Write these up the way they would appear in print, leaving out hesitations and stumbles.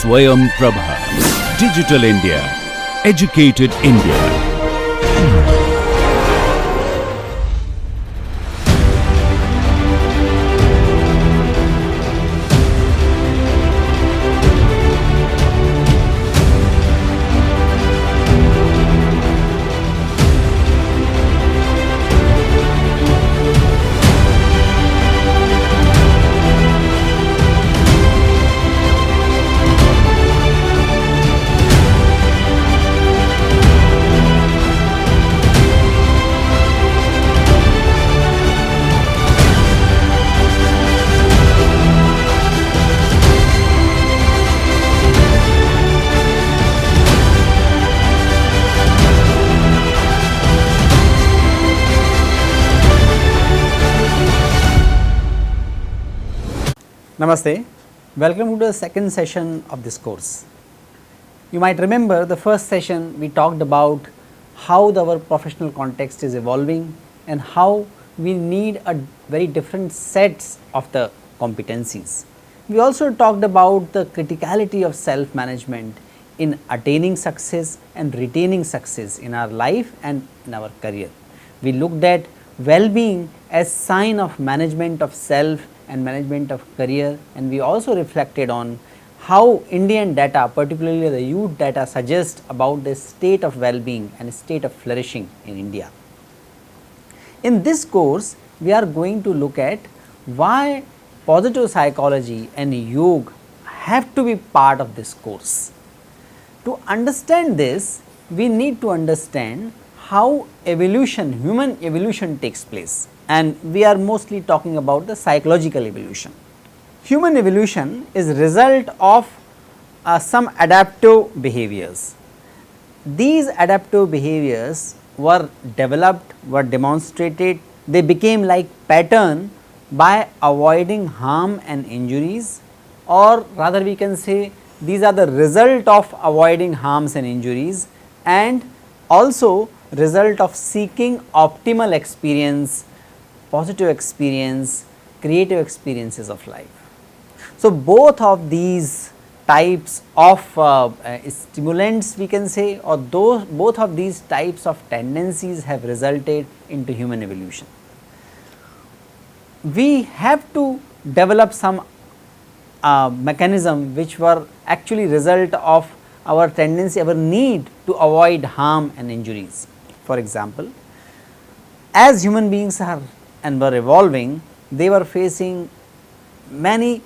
Swayam Prabha. Digital India. Educated India. Namaste, welcome to the second session of this course. You might remember the first session we talked about how our professional context is evolving and how we need a very different sets of the competencies. We also talked about the criticality of self management in attaining success and retaining success in our life and in our career. We looked at well-being as sign of management of self and management of career, and we also reflected on how Indian data, particularly the youth data, suggests about the state of well-being and state of flourishing in India. In this course, we are going to look at why positive psychology and yoga have to be part of this course. To understand this, we need to understand how evolution, human evolution takes place, and we are mostly talking about the psychological evolution. Human evolution is a result of some adaptive behaviors. These adaptive behaviors were developed, were demonstrated, they became like pattern by avoiding harm and injuries, or rather we can say these are the result of avoiding harms and injuries, and also result of seeking optimal experience, positive experience, creative experiences of life. So, both of these types of stimulants we can say, or both of these types of tendencies have resulted into human evolution. We have to develop some mechanism which were actually result of our tendency, our need to avoid harm and injuries. For example, as human beings are and were evolving, they were facing many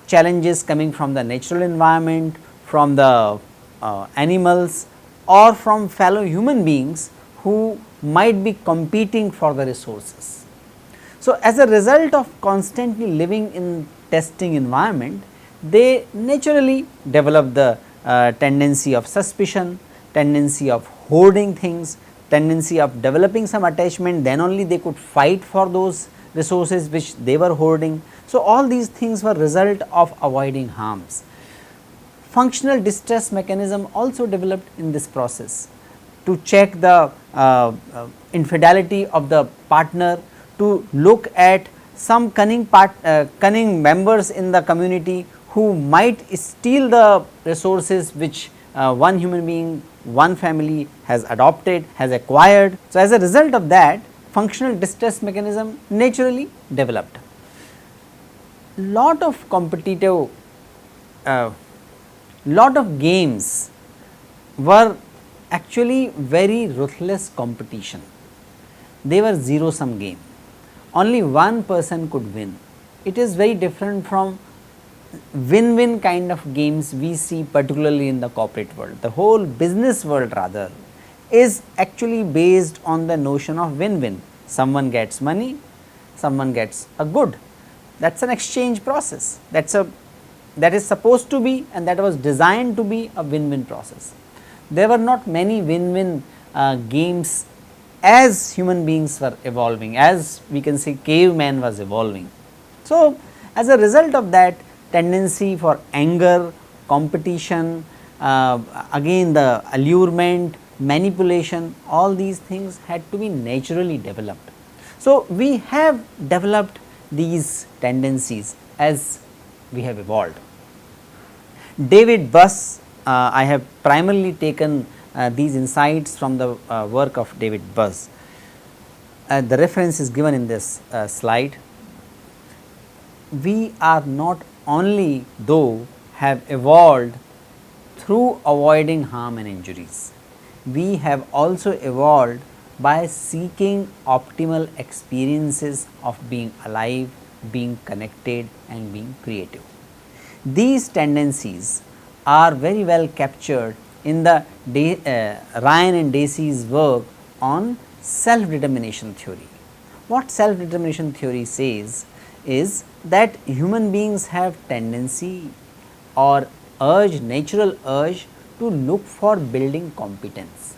challenges coming from the natural environment, from the animals, or from fellow human beings who might be competing for the resources. So, as a result of constantly living in testing environment, they naturally develop the tendency of suspicion, tendency of hoarding things, tendency of developing some attachment, then only they could fight for those resources which they were hoarding. So, all these things were result of avoiding harms. Functional distress mechanism also developed in this process to check the infidelity of the partner, to look at some cunning members in the community who might steal the resources which one human being, one family has adopted, has acquired. So, as a result of that, functional distress mechanism naturally developed. Lot of competitive, lot of games were actually very ruthless competition. They were zero sum game. Only one person could win. It is very different from win-win kind of games we see particularly in the corporate world. The whole business world rather is actually based on the notion of win-win. Someone gets money, someone gets a good. That is an exchange process. That is supposed to be, and that was designed to be a win-win process. There were not many win-win games as human beings were evolving, as we can say caveman was evolving. So, as a result of that, tendency for anger, competition, again the allurement, manipulation, all these things had to be naturally developed. So, we have developed these tendencies as we have evolved. David Buss, I have primarily taken these insights from the work of David Buss. The reference is given in this slide. We are not only though have evolved through avoiding harm and injuries, we have also evolved by seeking optimal experiences of being alive, being connected and being creative. These tendencies are very well captured in the Ryan and Dacey's work on self-determination theory. What self-determination theory says is that human beings have tendency or urge, natural urge to look for building competence.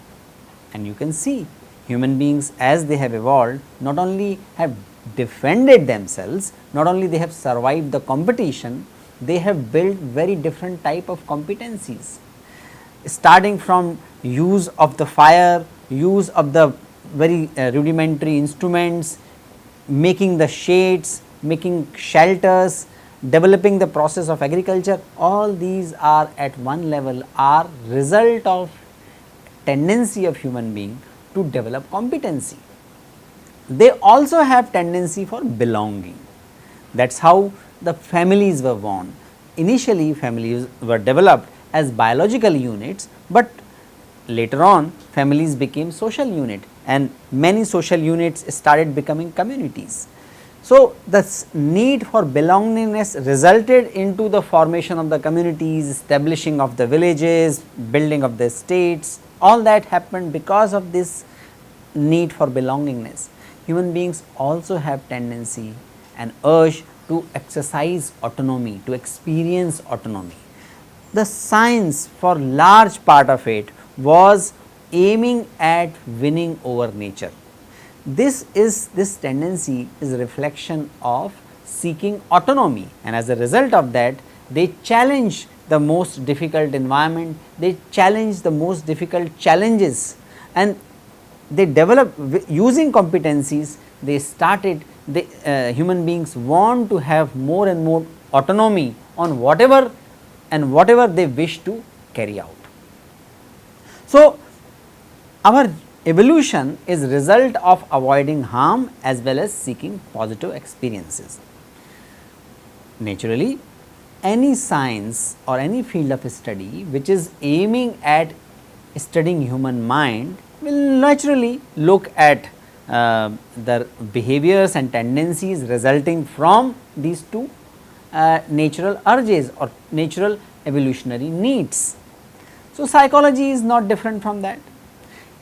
And you can see human beings as they have evolved not only have defended themselves, not only they have survived the competition, they have built very different type of competencies, starting from use of the fire, use of the very rudimentary instruments, making the shades, making shelters, developing the process of agriculture. All these are at one level are result of tendency of human being to develop competency. They also have tendency for belonging. That is how the families were born. Initially families were developed as biological units, but later on families became social unit and many social units started becoming communities. So, the need for belongingness resulted into the formation of the communities, establishing of the villages, building of the states. All that happened because of this need for belongingness. Human beings also have tendency and urge to exercise autonomy, to experience autonomy. The science for large part of it was aiming at winning over nature. This tendency is a reflection of seeking autonomy, and as a result of that they challenge the most difficult environment, they challenge the most difficult challenges, and they develop using competencies. They started human beings want to have more and more autonomy on whatever they wish to carry out. So, our evolution is result of avoiding harm as well as seeking positive experiences. Naturally, any science or any field of study which is aiming at studying human mind will naturally look at the behaviors and tendencies resulting from these two natural urges or natural evolutionary needs. So, psychology is not different from that.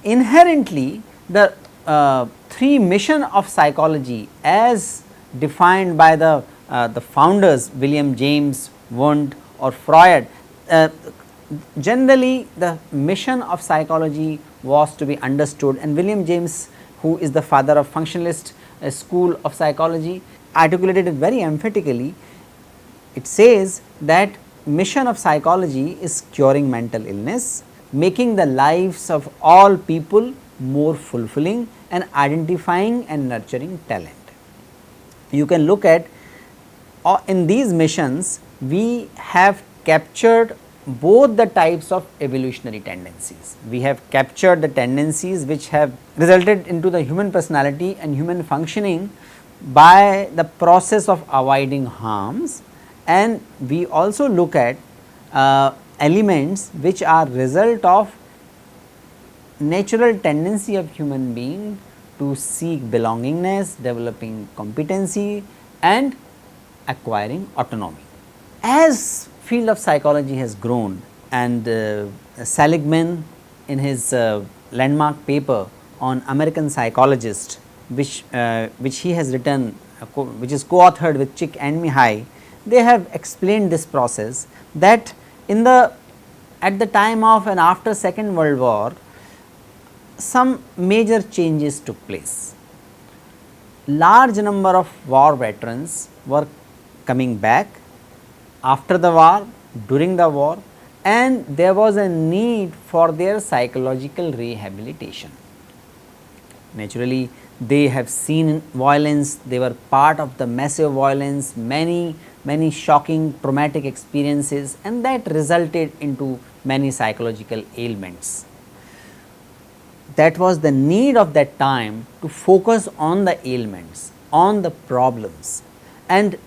Inherently, the three mission of psychology as defined by the founders William James, Wundt or Freud, generally the mission of psychology was to be understood, and William James, who is the father of functionalist school of psychology, articulated it very emphatically. It says that mission of psychology is curing mental illness, making the lives of all people more fulfilling and identifying and nurturing talent. You can look at in these missions we have captured both the types of evolutionary tendencies. We have captured the tendencies which have resulted into the human personality and human functioning by the process of avoiding harms, and we also look at elements which are result of natural tendency of human being to seek belongingness, developing competency and acquiring autonomy. As field of psychology has grown, and Seligman in his landmark paper on American psychologist, which he has written, which is co-authored with Chick and Mihai, they have explained this process that at the time of and after Second World War, some major changes took place. Large number of war veterans were coming back after the war, during the war, and there was a need for their psychological rehabilitation. Naturally, they have seen violence, they were part of the massive violence, many many shocking traumatic experiences, and that resulted into many psychological ailments. That was the need of that time to focus on the ailments, on the problems, and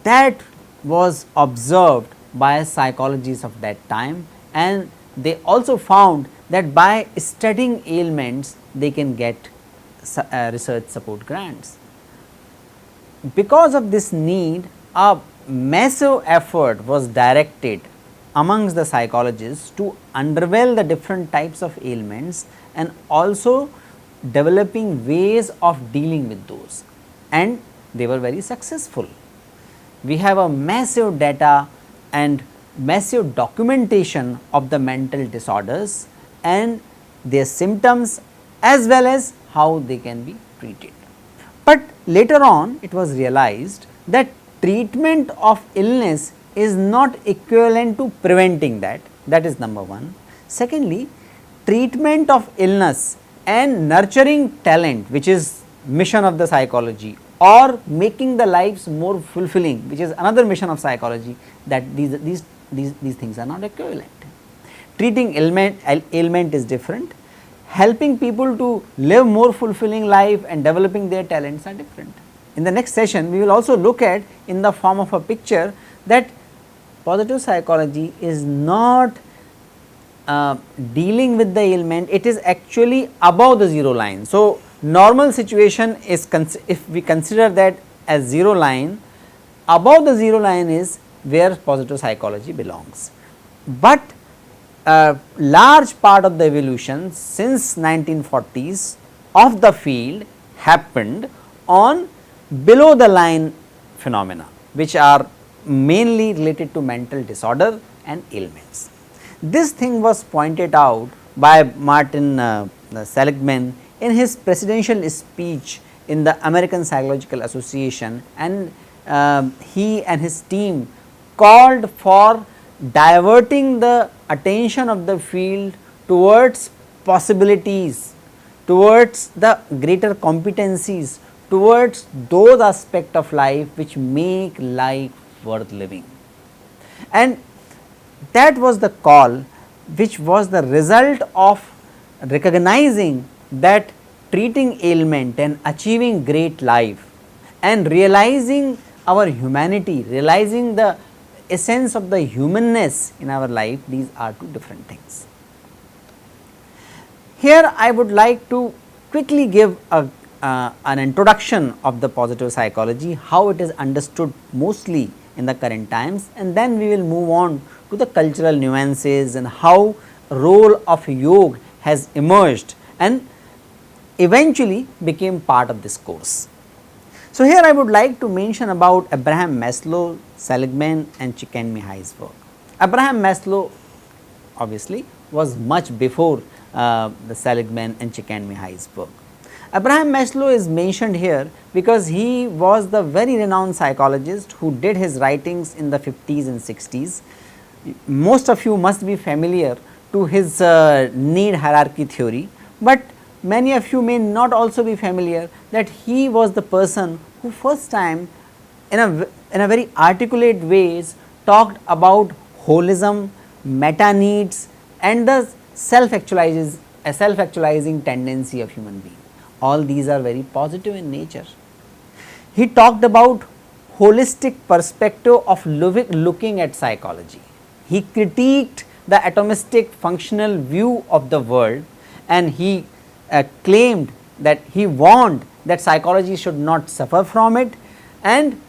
that was observed by psychologists of that time, and they also found that by studying ailments they can get research support grants. Because of this need, a massive effort was directed amongst the psychologists to undervalue the different types of ailments and also developing ways of dealing with those, and they were very successful. We have a massive data and massive documentation of the mental disorders and their symptoms as well as how they can be treated. But later on it was realized that treatment of illness is not equivalent to preventing that, that is number one. Secondly, treatment of illness and nurturing talent, which is mission of the psychology, or making the lives more fulfilling, which is another mission of psychology, that these things are not equivalent. Treating ailment is different, helping people to live more fulfilling life and developing their talents are different. In the next session we will also look at in the form of a picture that positive psychology is not dealing with the ailment, it is actually above the zero line. So, normal situation is if we consider that as zero line, above the zero line is where positive psychology belongs. But a large part of the evolution since 1940s of the field happened on below the line phenomena, which are mainly related to mental disorder and ailments. This thing was pointed out by Martin Seligman in his presidential speech in the American Psychological Association, and he and his team called for diverting the attention of the field towards possibilities, towards the greater competencies, towards those aspects of life which make life worth living. And that was the call which was the result of recognizing that treating ailment and achieving great life and realizing our humanity, realizing the essence of the humanness in our life, these are two different things. Here I would like to quickly give an introduction of the positive psychology, how it is understood mostly in the current times, and then we will move on to the cultural nuances and how role of yoga has emerged and eventually became part of this course. So, here I would like to mention about Abraham Maslow, Seligman and Csikszentmihalyi's work. Abraham Maslow obviously was much before the Seligman and Csikszentmihalyi's work. Abraham Maslow is mentioned here because he was the very renowned psychologist who did his writings in the 50s and 60s. Most of you must be familiar to his need hierarchy theory, but many of you may not also be familiar that he was the person who first time in a very articulate ways talked about holism, meta needs and the self-actualizing tendency of human being. All these are very positive in nature. He talked about holistic perspective of looking at psychology. He critiqued the atomistic functional view of the world, and he claimed that he warned that psychology should not suffer from it, and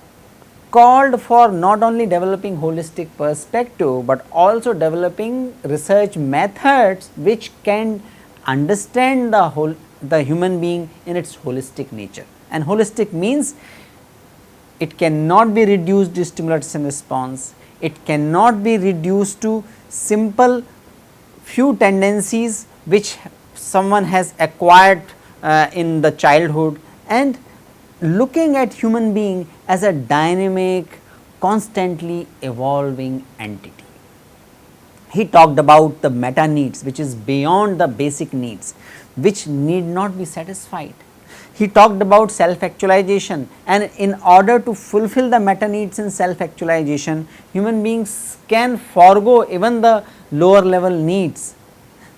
called for not only developing holistic perspective, but also developing research methods which can understand the human being in its holistic nature. And holistic means it cannot be reduced to stimulus and response, it cannot be reduced to simple few tendencies which someone has acquired in the childhood, and looking at human being as a dynamic, constantly evolving entity. He talked about the meta needs, which is beyond the basic needs, which need not be satisfied. He talked about self actualization, and in order to fulfill the meta needs in self actualization, human beings can forego even the lower level needs.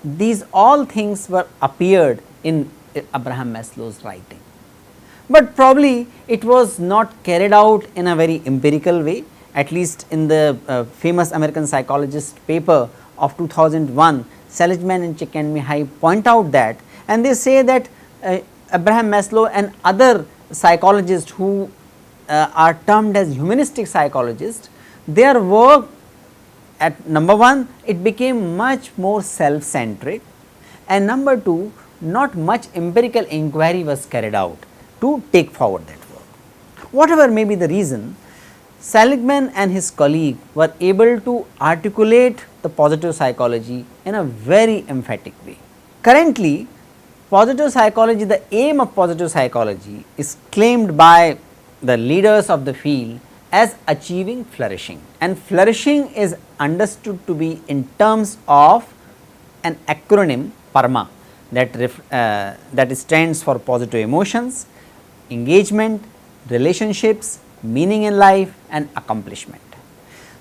These all things were appeared in Abraham Maslow's writing, but probably it was not carried out in a very empirical way, at least in the famous American psychologist paper of 2001, Seligman and Chick and Mihai point out that, and they say that Abraham Maslow and other psychologists who are termed as humanistic psychologists, their work at number one, it became much more self centric, and number two, not much empirical inquiry was carried out to take forward that work. Whatever may be the reason, Seligman and his colleague were able to articulate the positive psychology in a very emphatic way. Currently, positive psychology, the aim of positive psychology is claimed by the leaders of the field as achieving flourishing, and flourishing is understood to be in terms of an acronym PARMA that stands for positive emotions, engagement, relationships, meaning in life and accomplishment.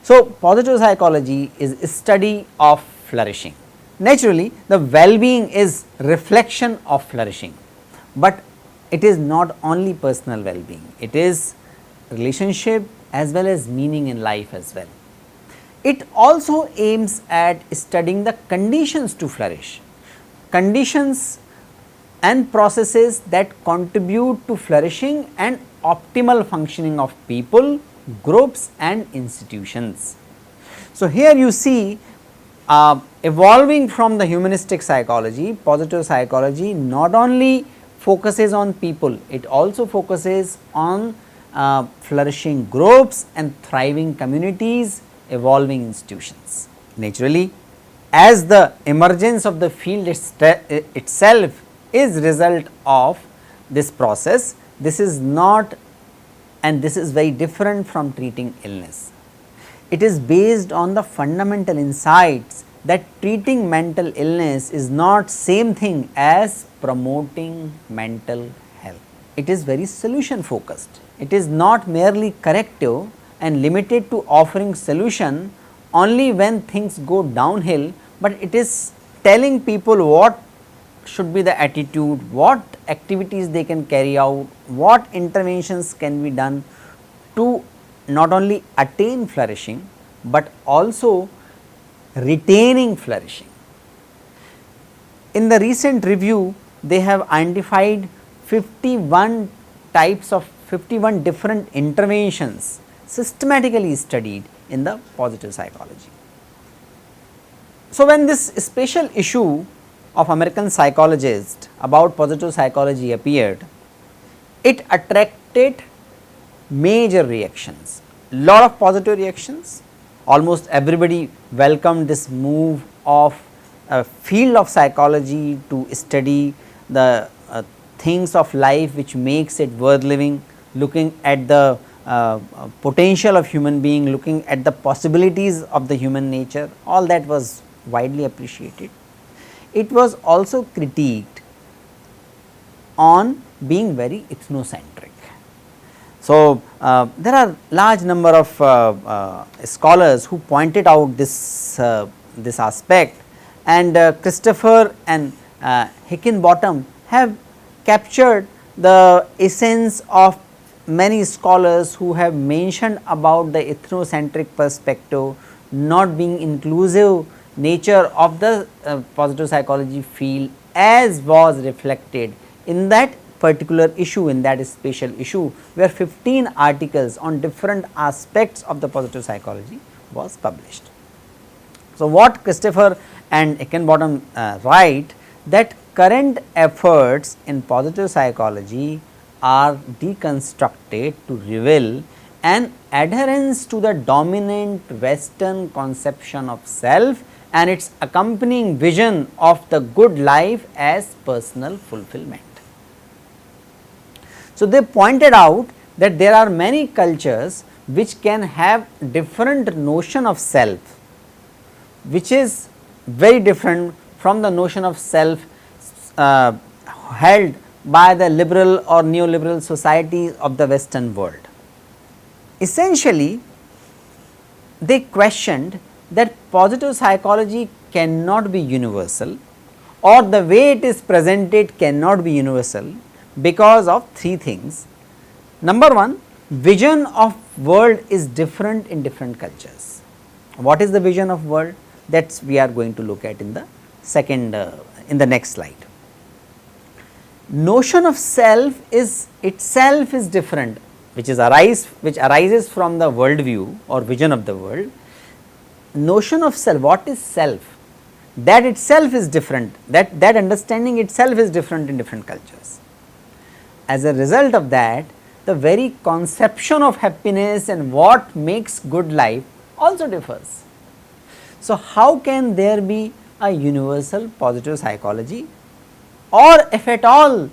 So, positive psychology is a study of flourishing. Naturally, the well-being is reflection of flourishing, but it is not only personal well-being, it is relationship as well as meaning in life as well. It also aims at studying the conditions to flourish, conditions and processes that contribute to flourishing and optimal functioning of people, groups and institutions. So, here you see evolving from the humanistic psychology, positive psychology not only focuses on people, it also focuses on flourishing groups and thriving communities, evolving institutions. Naturally, as the emergence of the field itself is result of this process, this is not, and this is very different from treating illness. It is based on the fundamental insights that treating mental illness is not same thing as promoting mental health. It is very solution focused. It is not merely corrective and limited to offering solution only when things go downhill, but it is telling people what should be the attitude, what activities they can carry out, what interventions can be done to not only attain flourishing, but also retaining flourishing. In the recent review, they have identified 51 types of 51 different interventions systematically studied in the positive psychology. So, when this special issue of American psychologist about positive psychology appeared, it attracted major reactions, lot of positive reactions. Almost everybody welcomed this move of a field of psychology to study the things of life which makes it worth living, looking at the potential of human being, looking at the possibilities of the human nature, all that was widely appreciated. It was also critiqued on being very ethnocentric. So, there are large number of scholars who pointed out this aspect, and Christopher and Hickenbottom have captured the essence of many scholars who have mentioned about the ethnocentric perspective not being inclusive nature of the positive psychology field as was reflected in that particular issue, in that special issue where 15 articles on different aspects of the positive psychology was published. So, what Christopher and Hickenbottom write that current efforts in positive psychology are deconstructed to reveal an adherence to the dominant Western conception of self and its accompanying vision of the good life as personal fulfillment. So, they pointed out that there are many cultures which can have different notion of self, which is very different from the notion of self held by the liberal or neoliberal societies of the Western world. Essentially, they questioned that positive psychology cannot be universal, or the way it is presented cannot be universal because of three things. Number one, vision of world is different in different cultures. What is the vision of world? That we are going to look at in the second in the next slide. Notion of self is itself is different, which arises from the world view or vision of the world. Notion of self, what is self? That itself is different, that understanding itself is different in different cultures. As a result of that, the very conception of happiness and what makes good life also differs. So, how can there be a universal positive psychology, or if at all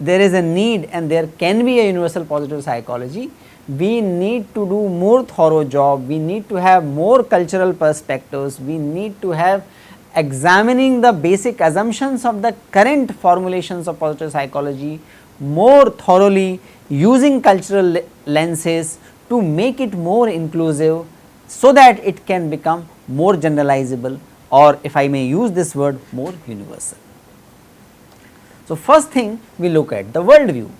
there is a need and there can be a universal positive psychology, we need to do more thorough job, we need to have more cultural perspectives, we need to have examining the basic assumptions of the current formulations of positive psychology more thoroughly, using cultural lenses to make it more inclusive, so that it can become more generalizable, or if I may use this word, more universal. So, first thing we look at the world view.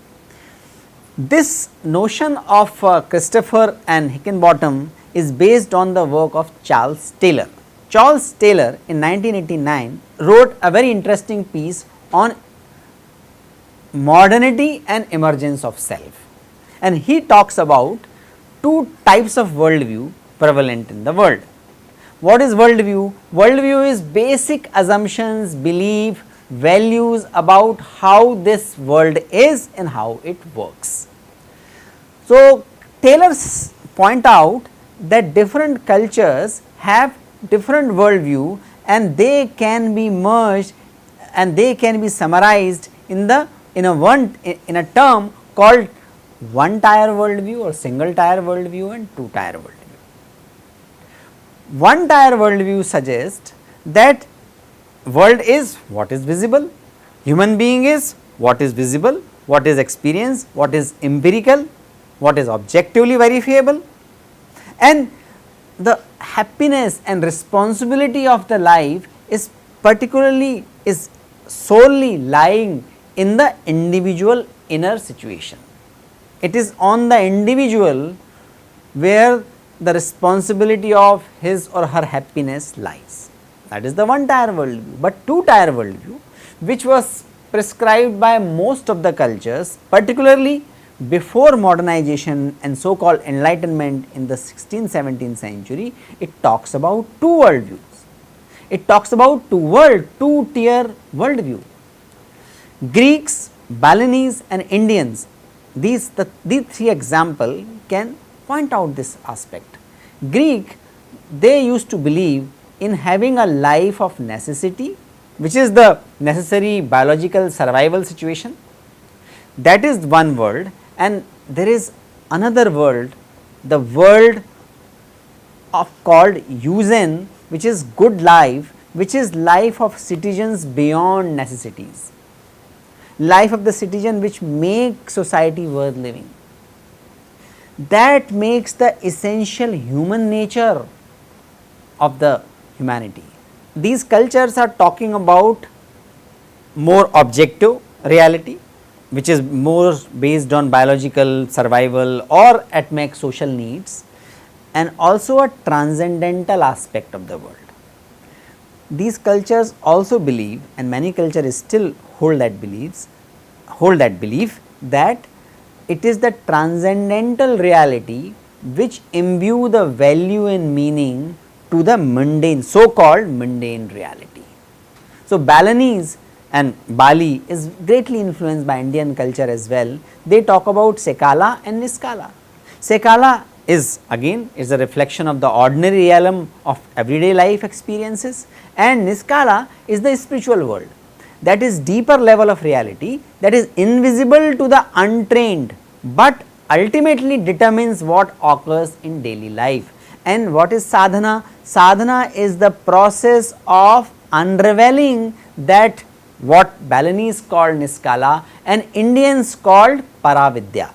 This notion of Christopher and Hickenbottom is based on the work of Charles Taylor. Charles Taylor in 1989 wrote a very interesting piece on modernity and emergence of self, and he talks about two types of worldview prevalent in the world. What is worldview? Worldview is basic assumptions, belief, values about how this world is and how it works. So, Taylor point out that different cultures have different worldview, and they can be merged and they can be summarized in a term called one tier worldview or single tier worldview and two tier worldview. One tier worldview suggests that world is what is visible, human being is what is visible, what is experienced, what is empirical, what is objectively verifiable, and the happiness and responsibility of the life is solely lying in the individual inner situation. It is on the individual where the responsibility of his or her happiness lies. That is the one tier worldview. But two tier worldview, which was prescribed by most of the cultures, particularly before modernization and so called enlightenment in the 16th 17th century, it talks about two worldviews. It talks about two tier worldview. Greeks, Balinese and Indians, these three examples can point out this aspect. Greek, they used to believe in having a life of necessity, which is the necessary biological survival situation. That is one world, and there is another world, the world of called eugen, which is good life, which is life of citizens beyond necessities, life of the citizen which makes society worth living. That makes the essential human nature of the humanity. These cultures are talking about more objective reality, which is more based on biological survival or at max social needs, and also a transcendental aspect of the world. These cultures also believe, and many cultures still hold that belief, that it is the transcendental reality which imbue the value and meaning to the mundane, so called mundane reality. So, Balinese and Bali is greatly influenced by Indian culture as well. They talk about Sekala and Niskala. Sekala is again a reflection of the ordinary realm of everyday life experiences, and Niskala is the spiritual world, that is deeper level of reality, that is invisible to the untrained, but ultimately determines what occurs in daily life. And what is sadhana? Sadhana is the process of unraveling that what Balinese called Niskala and Indians called Paravidya.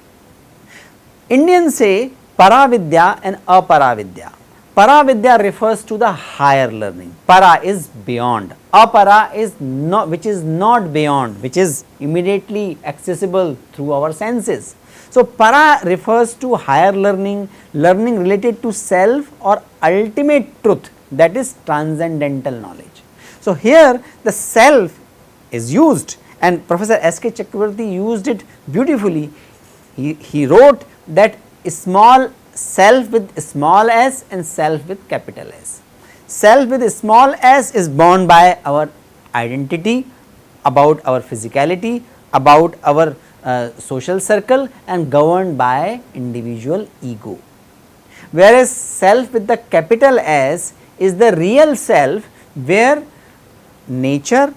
Indians say Paravidya and Aparavidya. Paravidya refers to the higher learning. Para is beyond. Apara is not, which is not beyond, which is immediately accessible through our senses. So, para refers to higher learning, learning related to self or ultimate truth, that is transcendental knowledge. So, here the self is used and Professor S.K. Chakravarti used it beautifully. He wrote that small self with small s and self with capital S. Self with small s is borne by our identity, about our physicality, about our social circle and governed by individual ego. Whereas self with the capital S is the real self where nature,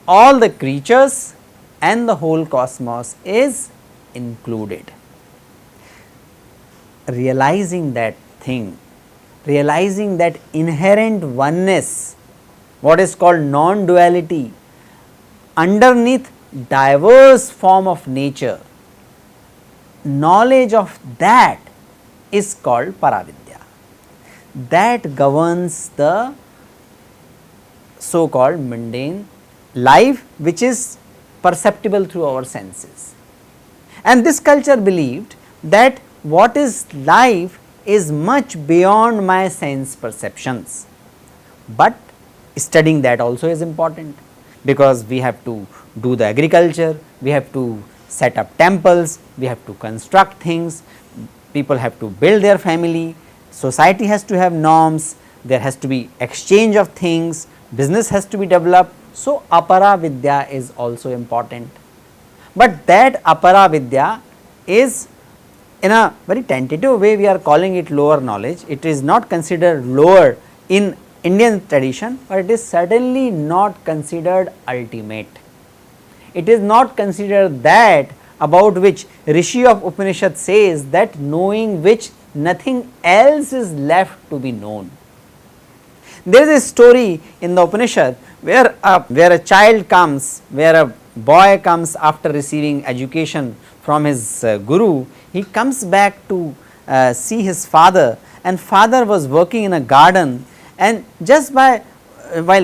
all the creatures and the whole cosmos is included. Realizing that thing, realizing that inherent oneness, what is called non-duality, underneath diverse form of nature, knowledge of that is called Paravidya. That governs the so called mundane life which is perceptible through our senses. And this culture believed that what is life is much beyond my sense perceptions, but studying that also is important, because we have to do the agriculture, we have to set up temples, we have to construct things, people have to build their family, society has to have norms, there has to be exchange of things, business has to be developed. So, Apara Vidya is also important, but that Apara Vidya is in a very tentative way we are calling it lower knowledge. It is not considered lower in Indian tradition, but it is certainly not considered ultimate. It is not considered that about which Rishi of Upanishad says that knowing which nothing else is left to be known. There is a story in the Upanishad where a child comes, where a boy comes after receiving education from his guru, he comes back to see his father, and father was working in a garden, and just while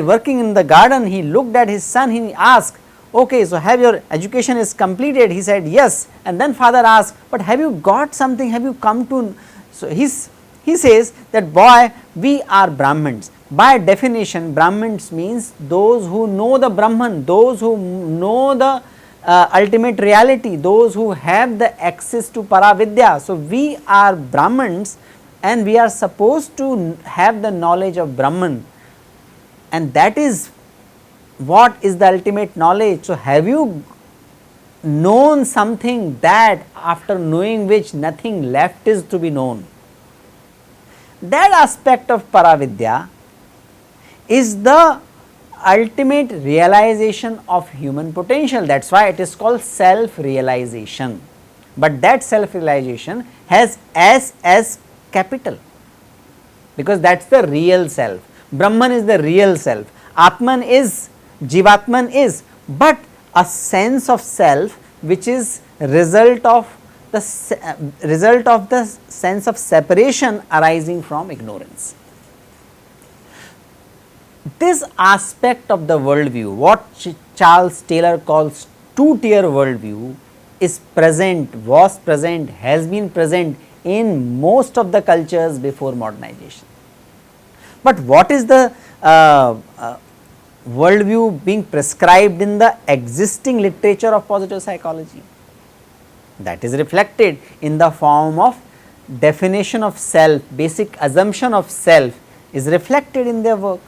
working in the garden he looked at his son, he asked, okay, so have your education is completed? He said yes, and then father asked, but have you got something, have you come to, so he says that boy, we are Brahmins. By definition, Brahmins means those who know the Brahman, those who know the ultimate reality, those who have the access to Paravidya. So, we are Brahmins and we are supposed to have the knowledge of Brahman, and that is what is the ultimate knowledge. So, have you known something that after knowing which nothing left is to be known? That aspect of Paravidya is the ultimate realization of human potential. That is why it is called self-realization, but that self-realization has S as capital, because that is the real self. Brahman is the real self, Atman is, Jivatman is, but a sense of self which is result of the sense of separation arising from ignorance. This aspect of the worldview, what Charles Taylor calls two-tier worldview, is present, was present, has been present in most of the cultures before modernization. But what is the worldview being prescribed in the existing literature of positive psychology? That is reflected in the form of definition of self, basic assumption of self is reflected in their work.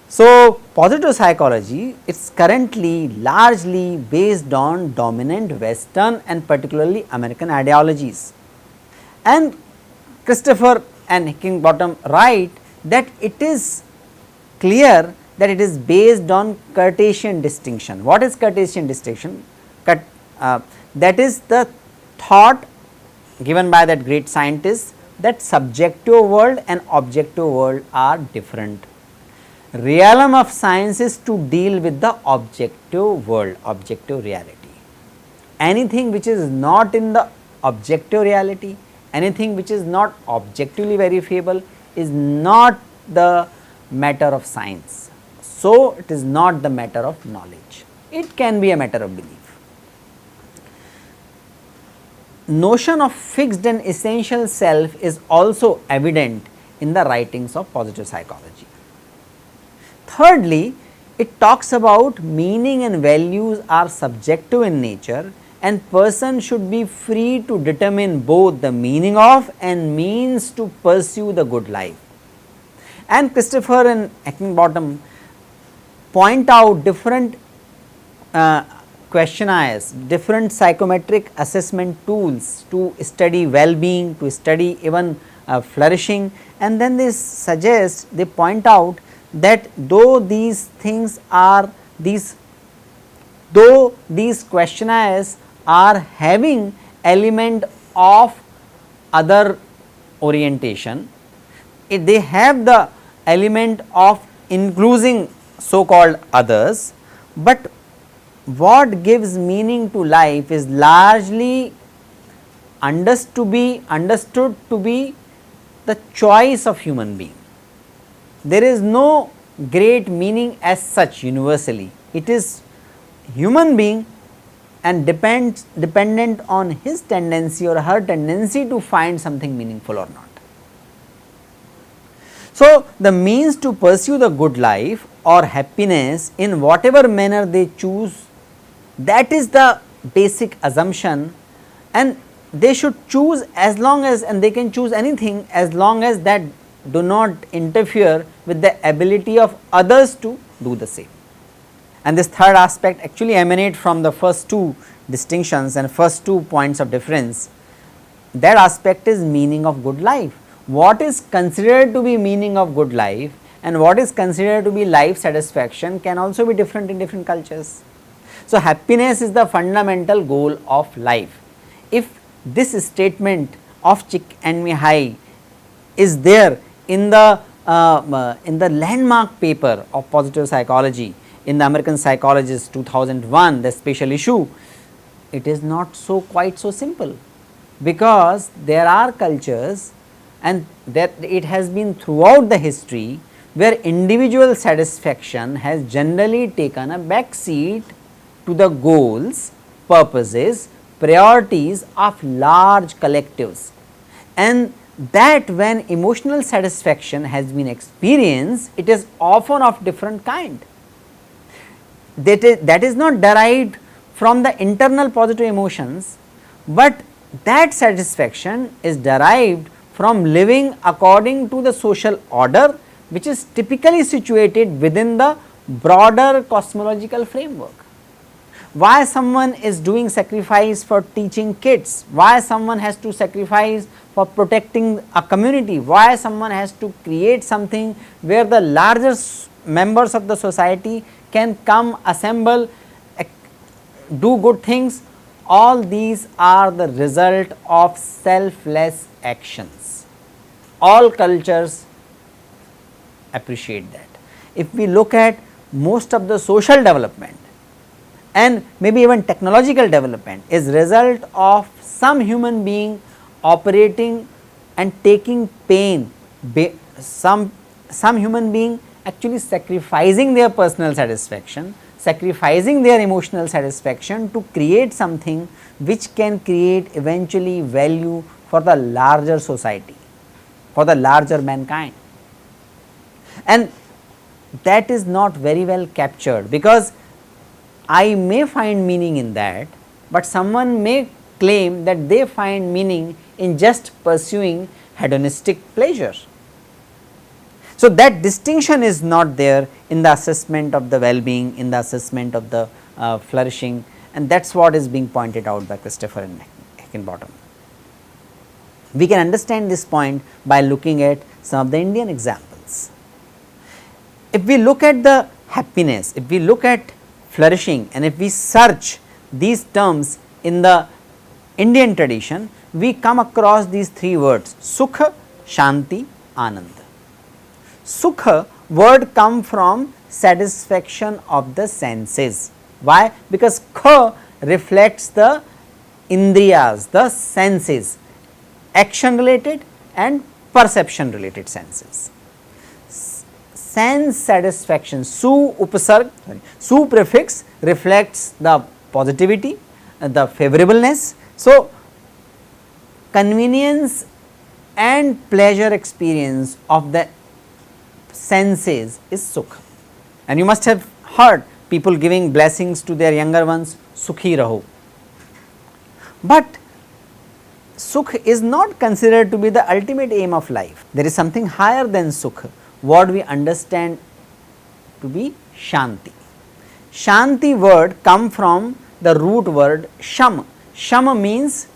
So, positive psychology is currently largely based on dominant Western and particularly American ideologies, and Christopher and Hickinbottom write that it is clear that it is based on Cartesian distinction. What is Cartesian distinction? That is the thought given by that great scientist that subjective world and objective world are different. realm of science is to deal with the objective world, objective reality. Anything which is not in the objective reality, anything which is not objectively verifiable is not the matter of science. So, it is not the matter of knowledge, it can be a matter of belief. Notion of fixed and essential self is also evident in the writings of positive psychology. Thirdly, it talks about meaning and values are subjective in nature and person should be free to determine both the meaning of and means to pursue the good life. And Christopher and Heckingbottom point out different questionnaires, different psychometric assessment tools to study well-being, to study even flourishing, and then they suggest, they point out that though these things are though these questionnaires are having element of other orientation, they have the element of including so called others, but what gives meaning to life is largely understood to be the choice of human being. There is no great meaning as such universally, it is human being and dependent on his tendency or her tendency to find something meaningful or not. So, the means to pursue the good life or happiness in whatever manner they choose, that is the basic assumption, and they should choose as long as, and they can choose anything as long as that do not interfere with the ability of others to do the same. And this third aspect actually emanate from the first two distinctions and first 2 points of difference. That aspect is meaning of good life. What is considered to be meaning of good life and what is considered to be life satisfaction can also be different in different cultures. So, happiness is the fundamental goal of life. If this statement of Chick and Mihai is there in the landmark paper of positive psychology in the American Psychologist 2001, the special issue, it is not so quite so simple, because there are cultures and that it has been throughout the history where individual satisfaction has generally taken a back seat to the goals, purposes, priorities of large collectives, and that when emotional satisfaction has been experienced, it is often of different kind. That is not derived from the internal positive emotions, but that satisfaction is derived from living according to the social order which is typically situated within the broader cosmological framework. Why someone is doing sacrifice for teaching kids, why someone has to sacrifice for protecting a community, why someone has to create something where the larger members of the society can come, assemble, do good things, all these are the result of selfless actions. All cultures appreciate that. If we look at most of the social development and maybe even technological development is result of some human being operating and taking pain, some human being actually sacrificing their personal satisfaction, sacrificing their emotional satisfaction to create something which can create eventually value for the larger society, for the larger mankind. And that is not very well captured, because I may find meaning in that, but someone may claim that they find meaning in just pursuing hedonistic pleasure. So, that distinction is not there in the assessment of the well-being, in the assessment of the flourishing, and that is what is being pointed out by Christopher and Heckingbottom. We can understand this point by looking at some of the Indian examples. If we look at the happiness, if we look at flourishing, and if we search these terms in the Indian tradition, we come across these three words: Sukha, Shanti, Anand. Sukha word come from satisfaction of the senses. Why? Because kha reflects the indriyas, the senses, action related and perception related senses. Sense satisfaction, su upasarg, su prefix reflects the positivity, the favorableness. So, convenience and pleasure experience of the senses is sukh. And you must have heard people giving blessings to their younger ones, sukhi raho. But sukh is not considered to be the ultimate aim of life. There is something higher than sukh, what we understand to be shanti. Shanti word come from the root word sham. Sham means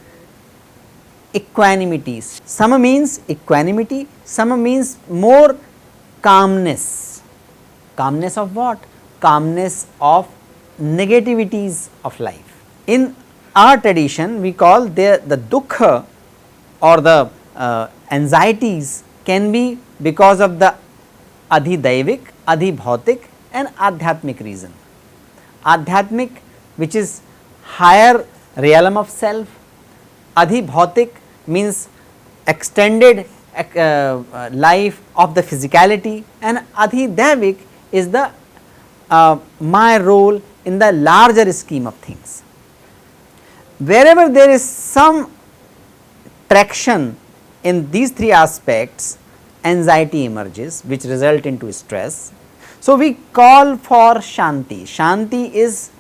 equanimity, sama means equanimity, sama means more calmness. Calmness of what? Calmness of negativities of life. In our tradition, we call the dukkha or the anxieties can be because of the adhidaivik, adhibhautik and adhyatmic reason. Adhyatmic, which is higher realm of self, adhibhautik means extended life of the physicality, and adhidaivik is the my role in the larger scheme of things. Wherever there is some traction in these three aspects, anxiety emerges which result into stress. So, we call for shanti. Shanti is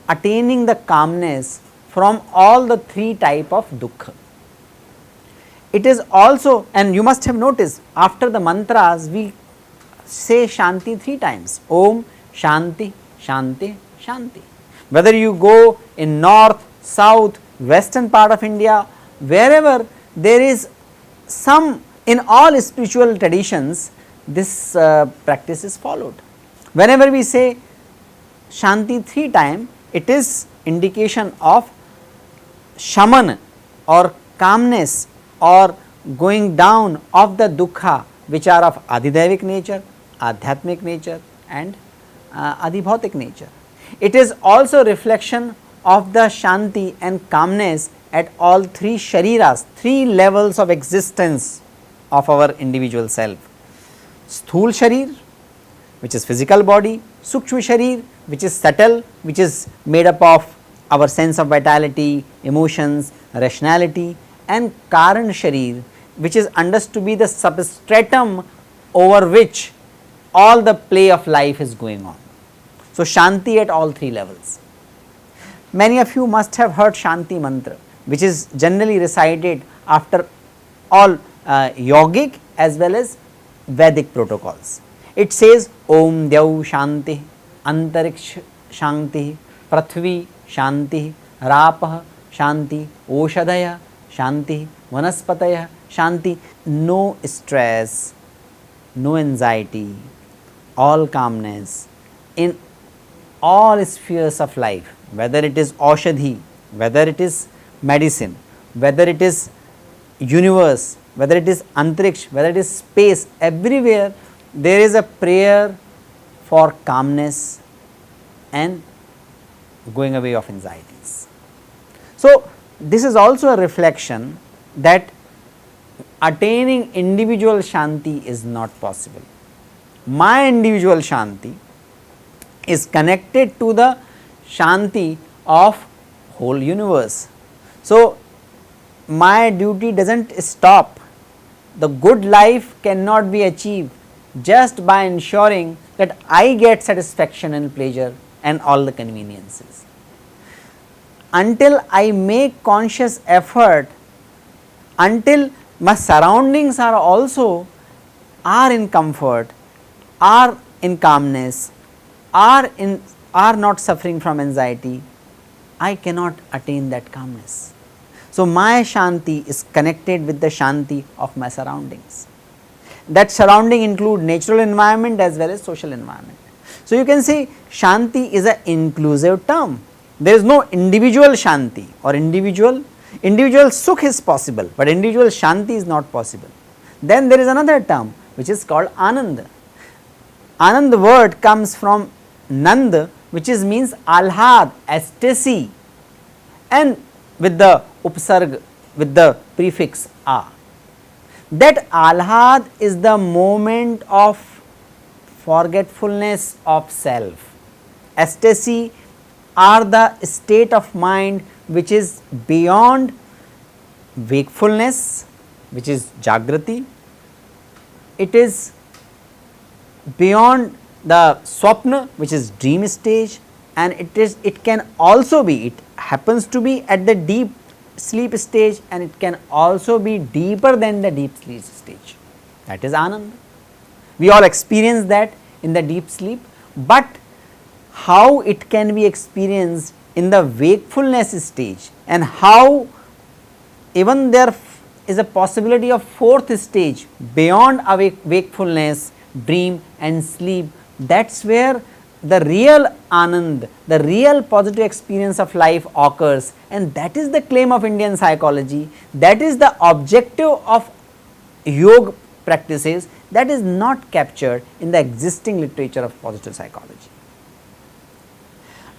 attaining the calmness from all the three type of dukkha. It is also, and you must have noticed, after the mantras we say shanti 3 times, Om, Shanti, Shanti, Shanti. Whether you go in north, south, western part of India, wherever there is some, in all spiritual traditions this practice is followed. Whenever we say Shanti 3 times, it is indication of shaman or calmness or going down of the dukkha which are of adhidaivik nature, adhyatmic nature and adhibhautik nature. It is also reflection of the shanti and calmness at all 3 shariras, 3 levels of existence of our individual self. Sthul sharir, which is physical body, sukshma sharir, which is subtle, which is made up of our sense of vitality, emotions, rationality, and karan sharir, which is understood to be the substratum over which all the play of life is going on. So, shanti at all 3 levels. Many of you must have heard shanti mantra, which is generally recited after all yogic as well as Vedic protocols. It says Om Dyau Shanti, Antariksh Shanti, Prithvi Shanti, Rapah Shanti, Oshadaya Shanti, Vanaspataya Shanti. No stress, no anxiety, all calmness in all spheres of life, whether it is Aushadhi, whether it is medicine, whether it is universe, whether it is Antariksh, whether it is space, everywhere there is a prayer for calmness and going away of anxieties. So, this is also a reflection that attaining individual shanti is not possible. My individual shanti is connected to the shanti of whole universe. So, my duty does not stop. The good life cannot be achieved just by ensuring that I get satisfaction and pleasure and all the conveniences. Until I make conscious effort, until my surroundings are also in comfort, are in calmness, are not suffering from anxiety, I cannot attain that calmness. So, my shanti is connected with the shanti of my surroundings. That surrounding include natural environment as well as social environment. So, you can say shanti is an inclusive term. There is no individual shanti or individual sukh is possible, but individual shanti is not possible. Then there is another term which is called ananda. Anand word comes from Nand, which is means alhad, ecstasy, and with the upsarg, with the prefix a. That alhad is the moment of forgetfulness of self. Ecstasy are the state of mind which is beyond wakefulness, which is jagrati. It is beyond the swapna, which is dream stage, and it can also be, it happens to be at the deep sleep stage, and it can also be deeper than the deep sleep stage. That is Ananda. We all experience that in the deep sleep, but how it can be experienced in the wakefulness stage, and how even there is a possibility of fourth stage beyond wakefulness, dream and sleep. That is where the real Anand, the real positive experience of life occurs, and that is the claim of Indian psychology. That is the objective of yoga practices that is not captured in the existing literature of positive psychology.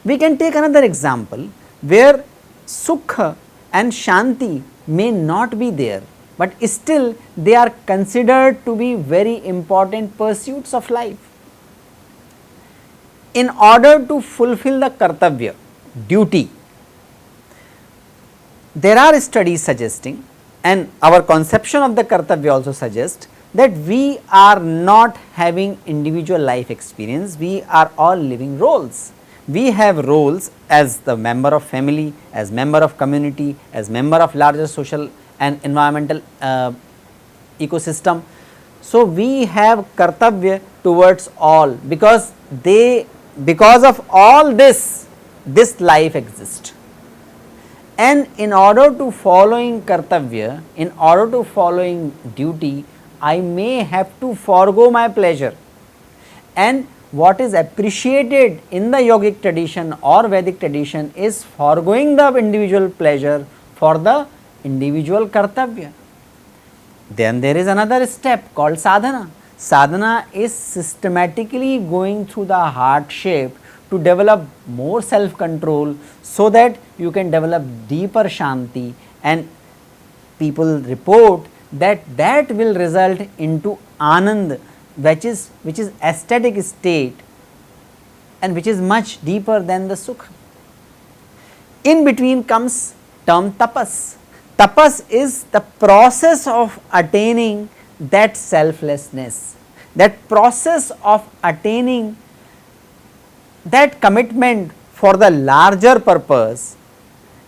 We can take another example where Sukha and Shanti may not be there, but still they are considered to be very important pursuits of life. In order to fulfill the kartavya, duty, there are studies suggesting, and our conception of the kartavya also suggests, that we are not having individual life experience, we are all living roles. We have roles as the member of family, as member of community, as member of larger social and environmental ecosystem. So, we have kartavya towards all, because of all this life exists. And in order to following kartavya, in order to following duty, I may have to forego my pleasure. And what is appreciated in the yogic tradition or Vedic tradition is foregoing the individual pleasure for the individual kartavya. Then there is another step called sadhana. Sadhana is systematically going through the hardship to develop more self control, so that you can develop deeper shanti, and people report that that will result into anand, which is aesthetic state, and which is much deeper than the sukha. In between comes term tapas. Tapas is the process of attaining that selflessness, that process of attaining that commitment for the larger purpose,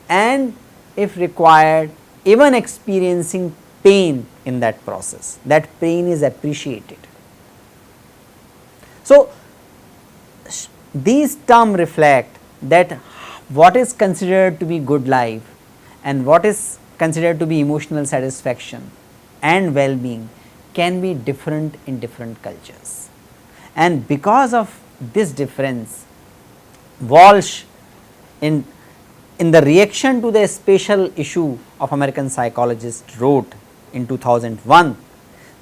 and if required even experiencing pain in that process. That pain is appreciated. So, these terms reflect that what is considered to be good life and what is considered to be emotional satisfaction and well-being can be different in different cultures. And because of this difference, Walsh in the reaction to the special issue of American psychologist wrote in 2001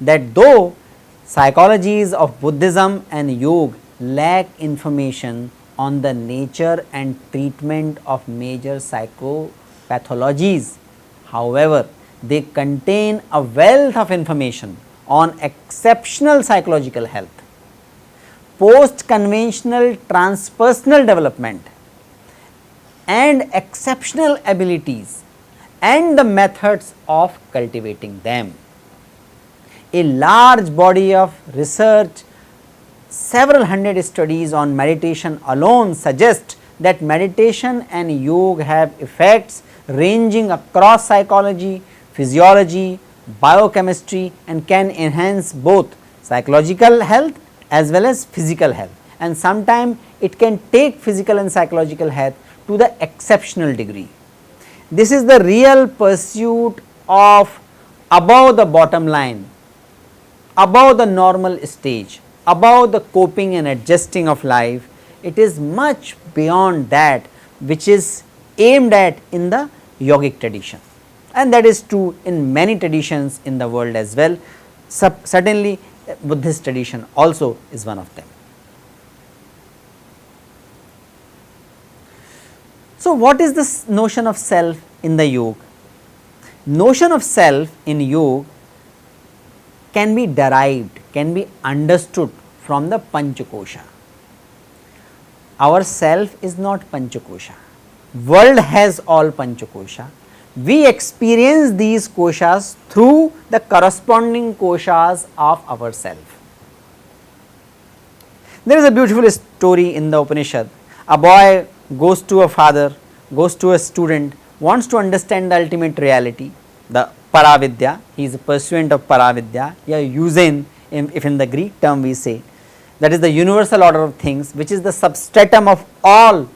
that though psychologies of Buddhism and yoga lack information on the nature and treatment of major psychopathologies, however, they contain a wealth of information on exceptional psychological health, post-conventional transpersonal development, and exceptional abilities and the methods of cultivating them. A large body of research, several hundred studies on meditation alone suggest that meditation and yoga have effects ranging across psychology, physiology, biochemistry, and can enhance both psychological health as well as physical health, and sometimes it can take physical and psychological health to the exceptional degree. This is the real pursuit of above the bottom line, above the normal stage, above the coping and adjusting of life. It is much beyond that which is aimed at in the yogic tradition, and that is true in many traditions in the world as well. Certainly Buddhist tradition also is one of them. So, what is this notion of self in the yoga? Notion of self in yoga can be derived, can be understood from the Panchakosha. Our self is not Panchakosha. World has all Panchakosha. We experience these koshas through the corresponding koshas of our self. There is a beautiful story in the Upanishad. A boy goes to a father, goes to a student, wants to understand the ultimate reality, the Paravidya. He is a pursuant of Paravidya. Here, Eugen, if in the Greek term we say, that is the universal order of things, which is the substratum of all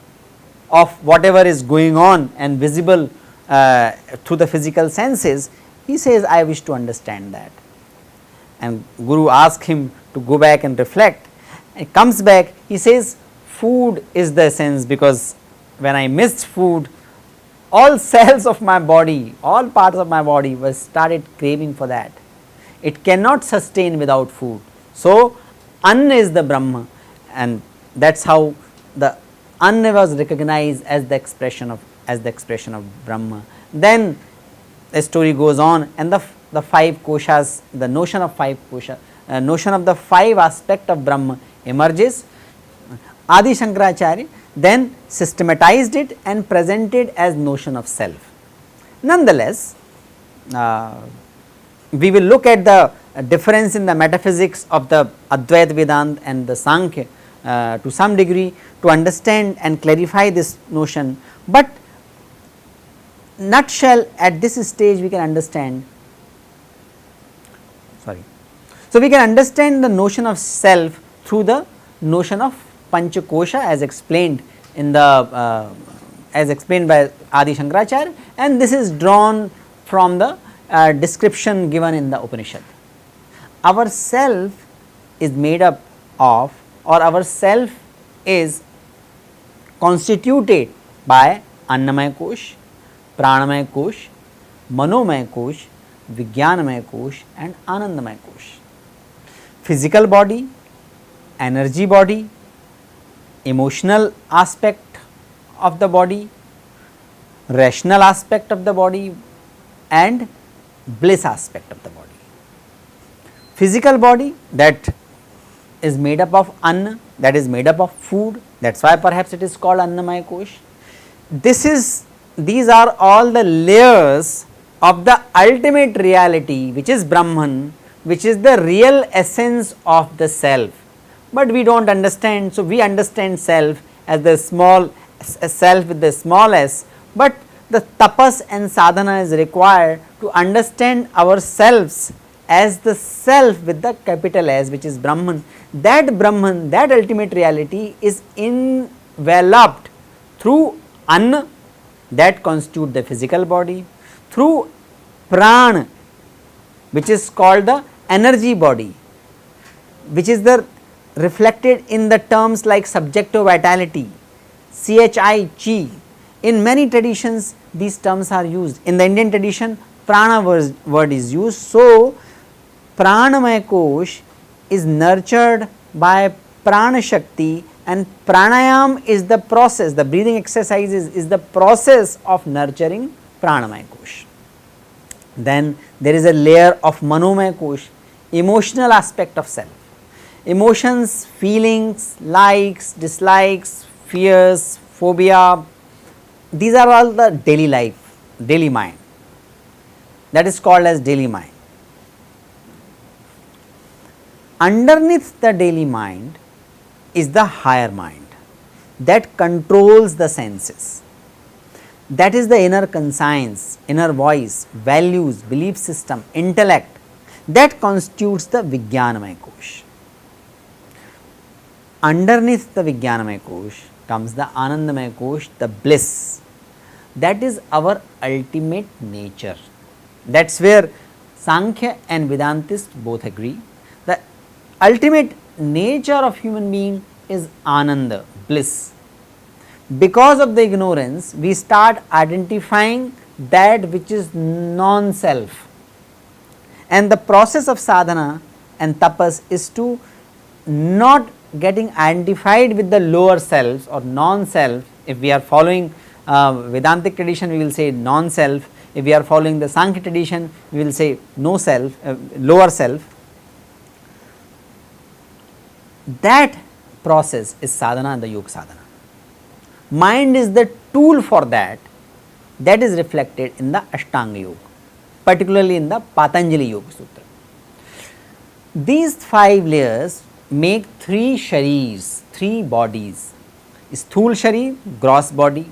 of whatever is going on and visible through the physical senses. He says, I wish to understand that. And Guru asks him to go back and reflect. He comes back, he says, food is the essence, because when I missed food, all cells of my body, all parts of my body was started craving for that. It cannot sustain without food. So, Anna is the Brahma, and that is how the Anna was recognized as the expression of Brahma. Then the story goes on, and the five koshas, the notion of five kosha, notion of the five aspect of Brahma emerges. Adi Shankaracharya then systematized it and presented as notion of self. Nonetheless, we will look at the difference in the metaphysics of the Advaita Vedanta and the Sankhya to some degree to understand and clarify this notion, but nutshell at this stage we can understand. So, we can understand the notion of self through the notion of Panchakosha as explained in the as explained by Adi Shankaracharya, and this is drawn from the description given in the Upanishad. Our self is made up of, or our self is constituted by Annamaya Kosh, Pranamaya Kosh, Manomaya Kosh, Vijnanamaya Kosh and Anandamaya Kosh. Physical body, energy body, emotional aspect of the body, rational aspect of the body and bliss aspect of the body. Physical body, that is made up of Anna, that is made up of food, that is why perhaps it is called Annamaya Kosh. These are all the layers of the ultimate reality, which is Brahman, which is the real essence of the self. But we do not understand, so we understand self as the small self with the small s, but the tapas and sadhana is required to understand ourselves as the self with the capital S, which is Brahman. That Brahman, that ultimate reality is enveloped through Anna, that constitute the physical body, through Prana, which is called the energy body, which is the reflected in the terms like subjective vitality, chi, chi. In many traditions these terms are used. In the Indian tradition, prana word is used. So, Pranamaya Kosh is nurtured by Prana Shakti, and pranayam is the process, the breathing exercises is the process of nurturing Pranamaya Kosh. Then there is a layer of Manomaya Kosh, emotional aspect of self. Emotions, feelings, likes, dislikes, fears, phobia, these are all the daily life, daily mind, that is called as daily mind. Underneath the daily mind is the higher mind that controls the senses, that is the inner conscience, inner voice, values, belief system, intellect, that constitutes the Vijnanamaya Kosh. Underneath the Vijnanamaya Kosh comes the Anandamaya Kosh, the bliss, that is our ultimate nature. That is where Sankhya and Vedantists both agree. The ultimate nature of human being is Ananda, bliss. Because of the ignorance, we start identifying that which is non-self, and the process of sadhana and tapas is to not getting identified with the lower selves or non-self. If we are following Vedantic tradition we will say non-self, if we are following the Sankhya tradition we will say no self, lower self. That process is sadhana and the yoga sadhana. Mind is the tool for that, that is reflected in the Ashtanga Yoga, particularly in the Patanjali Yoga Sutra. These 5 layers make 3 shareers, 3 bodies. Sthul sharir, gross body,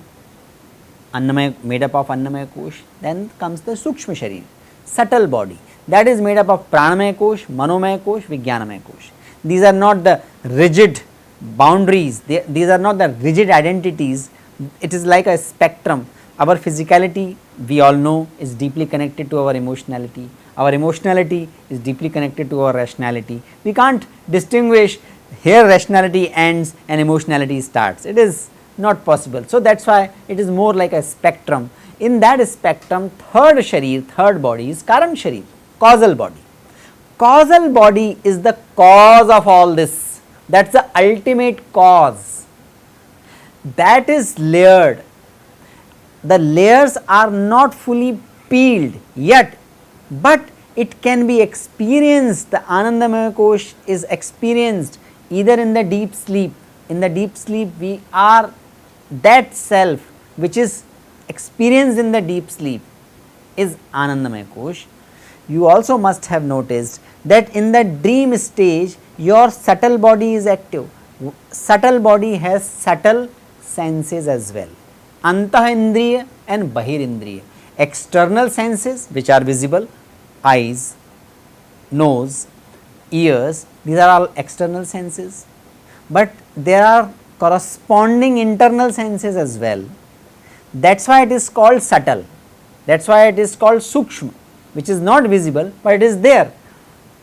Annamaya, made up of Annamaya Kosh, then comes the Sukshma sharir, subtle body, that is made up of Pranamaya Kosh, Manomaya Kosh, Vijnanamaya Kosh. These are not the rigid boundaries, these are not the rigid identities, it is like a spectrum. Our physicality we all know is deeply connected to our emotionality is deeply connected to our rationality. We can't distinguish here rationality ends and emotionality starts, it is not possible. So, that is why it is more like a spectrum. In that spectrum, third sharir, third body is Karan sharir, causal body. Causal body is the cause of all this, that is the ultimate cause, that is layered. The layers are not fully peeled yet, but it can be experienced. The Anandamaya Kosh is experienced either in the deep sleep. In the deep sleep we are that self which is experienced in the deep sleep is Anandamaya Kosh. You also must have noticed that in the dream stage your subtle body is active. Subtle body has subtle senses as well, Antahindriya and Bahirindriya. External senses which are visible, eyes, nose, ears, these are all external senses, but there are corresponding internal senses as well. That is why it is called subtle, that is why it is called Sukshma, which is not visible but it is there.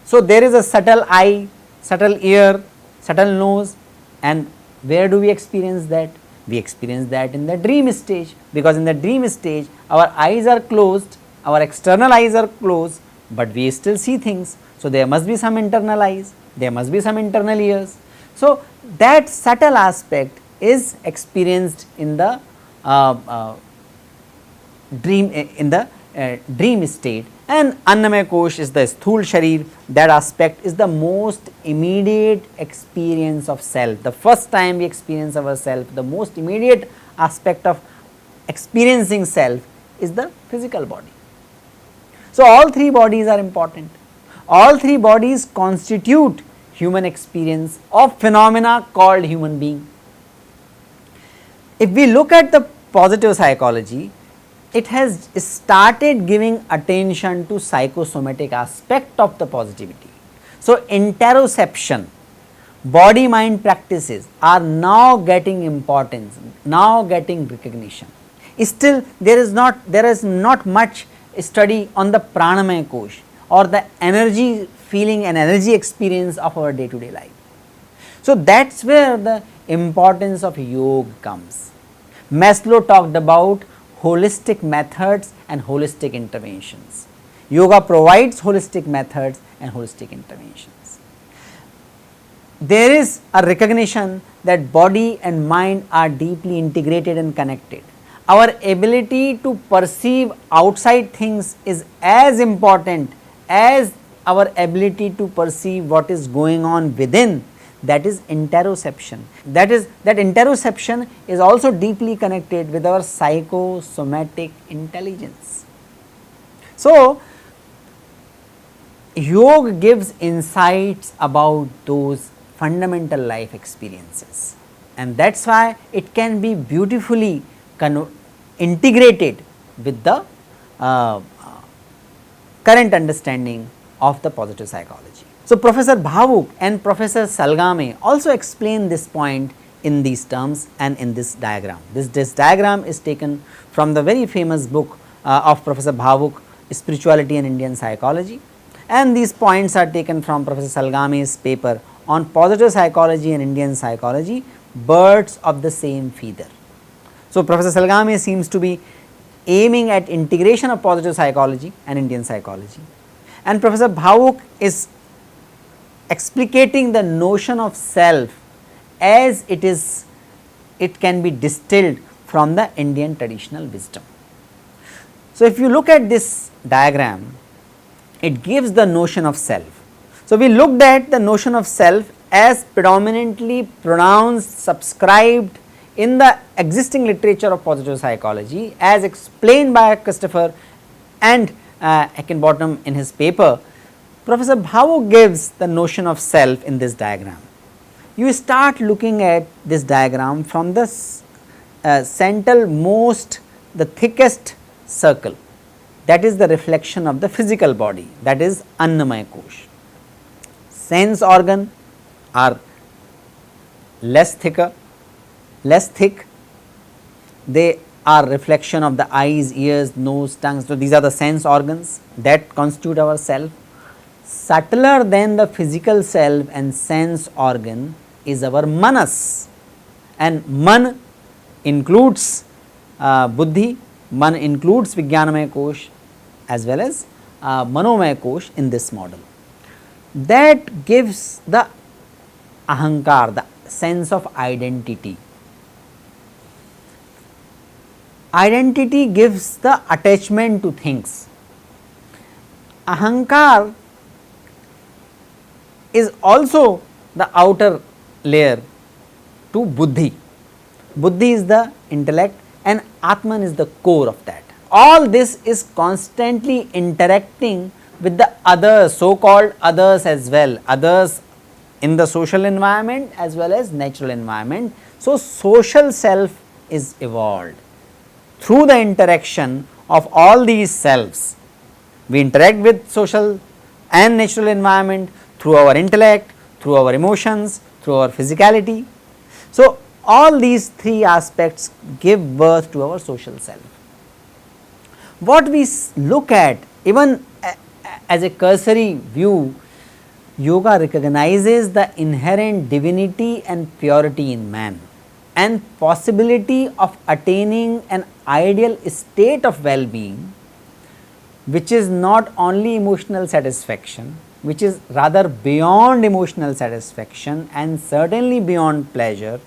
So, there is a subtle eye, subtle ear, subtle nose, and where do we experience that? We experience that in the dream stage, because in the dream stage our eyes are closed, our external eyes are closed, but we still see things. So, there must be some internal eyes, there must be some internal ears. So, that subtle aspect is experienced in the dream state, and Annamaya Kosh is the Sthul sharir. That aspect is the most immediate experience of self. The first time we experience ourself, the most immediate aspect of experiencing self is the physical body. So, all 3 bodies are important, all 3 bodies constitute human experience of phenomena called human being. If we look at the positive psychology, it has started giving attention to psychosomatic aspect of the positivity. So, interoception, body mind practices are now getting importance, now getting recognition. Still there is not much study on the Pranamaya Kosh or the energy feeling and energy experience of our day to day life. So, that is where the importance of yoga comes. Maslow talked about holistic methods and holistic interventions. Yoga provides holistic methods and holistic interventions. There is a recognition that body and mind are deeply integrated and connected. Our ability to perceive outside things is as important as our ability to perceive what is going on within, that is interoception. That interoception is also deeply connected with our psychosomatic intelligence. So, yoga gives insights about those fundamental life experiences, and that is why it can be beautifully integrated with the current understanding of the positive psychology. So, Professor Bhavuk and Professor Salgame also explain this point in these terms and in this diagram. This diagram is taken from the very famous book of Professor Bhavuk, Spirituality and Indian Psychology, and these points are taken from Professor Salgame's paper on positive psychology and Indian psychology, birds of the same feather. So, Professor Salgame seems to be aiming at integration of positive psychology and Indian psychology, and Professor Bhavuk is explicating the notion of self as it can be distilled from the Indian traditional wisdom. So, if you look at this diagram, it gives the notion of self. So, we looked at the notion of self as predominantly pronounced, subscribed in the existing literature of positive psychology as explained by Christopher and Heckenbottom in his paper. Professor Bhavu gives the notion of self in this diagram. You start looking at this diagram from the central most, the thickest circle, that is the reflection of the physical body, that is Annamaya Kosh. Sense organ are less thick, they are reflection of the eyes, ears, nose, tongue. So, these are the sense organs that constitute our self. Subtler than the physical self and sense organ is our manas, and man includes buddhi, man includes Vijnanamaya Kosh as well as Manomaya Kosh in this model. That gives the ahankar, the sense of identity. Identity gives the attachment to things. Ahankar is also the outer layer to buddhi. Buddhi is the intellect and Atman is the core of that. All this is constantly interacting with the others, so called others as well, others in the social environment as well as natural environment. So, social self is evolved through the interaction of all these selves. We interact with social and natural environment through our intellect, through our emotions, through our physicality. So, all these three aspects give birth to our social self. What we look at, even as a cursory view, yoga recognizes the inherent divinity and purity in man and possibility of attaining an ideal state of well-being, which is not only emotional satisfaction, which is rather beyond emotional satisfaction and certainly beyond pleasure,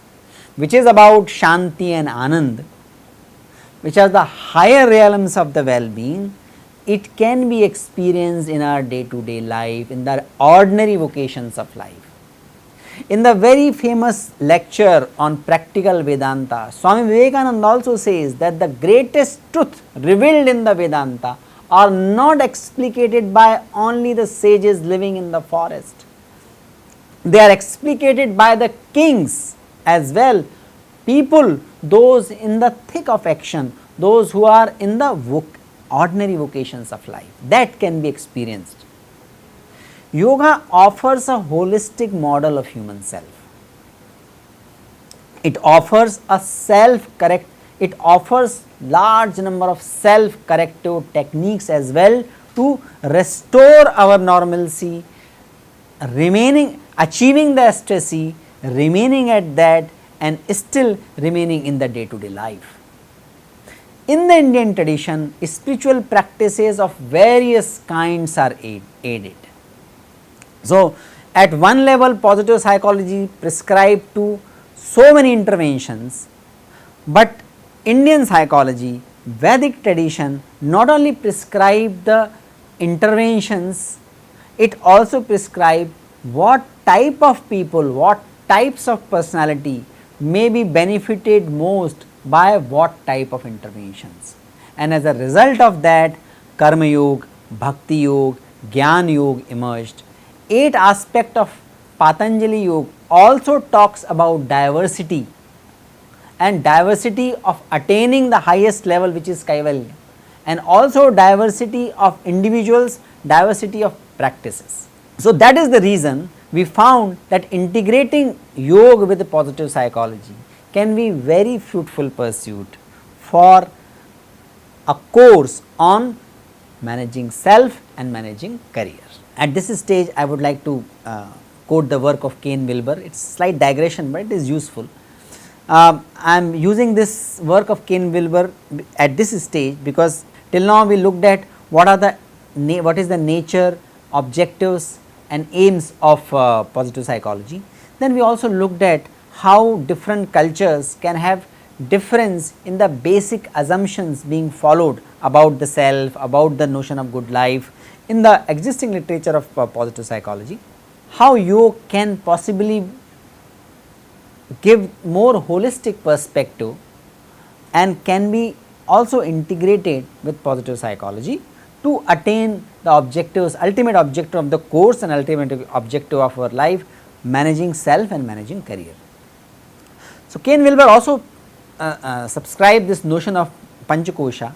which is about Shanti and Anand, which are the higher realms of the well-being. It can be experienced in our day-to-day life, in the ordinary vocations of life. In the very famous lecture on practical Vedanta, Swami Vivekananda also says that the greatest truth revealed in the Vedanta are not explicated by only the sages living in the forest. They are explicated by the kings as well, people, those in the thick of action, those who are in the ordinary vocations of life, that can be experienced. Yoga offers a holistic model of human self. It offers a self-correct, it offers large number of self-corrective techniques as well to restore our normalcy, achieving the ecstasy, remaining at that and still remaining in the day-to-day life. In the Indian tradition, spiritual practices of various kinds are aided. So, at one level positive psychology prescribed to so many interventions, but Indian psychology, Vedic tradition not only prescribed the interventions, it also prescribed what type of people, what types of personality may be benefited most by what type of interventions. And as a result of that, Karma Yoga, Bhakti Yoga, Jnana Yoga emerged. 8 aspects of Patanjali Yoga also talks about diversity and diversity of attaining the highest level, which is Kaivalya, and also diversity of individuals, diversity of practices. So, that is the reason we found that integrating yoga with positive psychology can be very fruitful pursuit for a course on managing self and managing career. At this stage, I would like to quote the work of Cain Wilber. It is slight digression, but it is useful. I am using this work of Cain Wilber at this stage because till now we looked at what is the nature, objectives and aims of positive psychology. Then we also looked at how different cultures can have difference in the basic assumptions being followed about the self, about the notion of good life in the existing literature of positive psychology, how yoga can possibly give more holistic perspective and can be also integrated with positive psychology to attain the objectives, ultimate objective of the course and ultimate objective of our life, managing self and managing career. So, Kane Wilber also subscribed this notion of Panchakosha,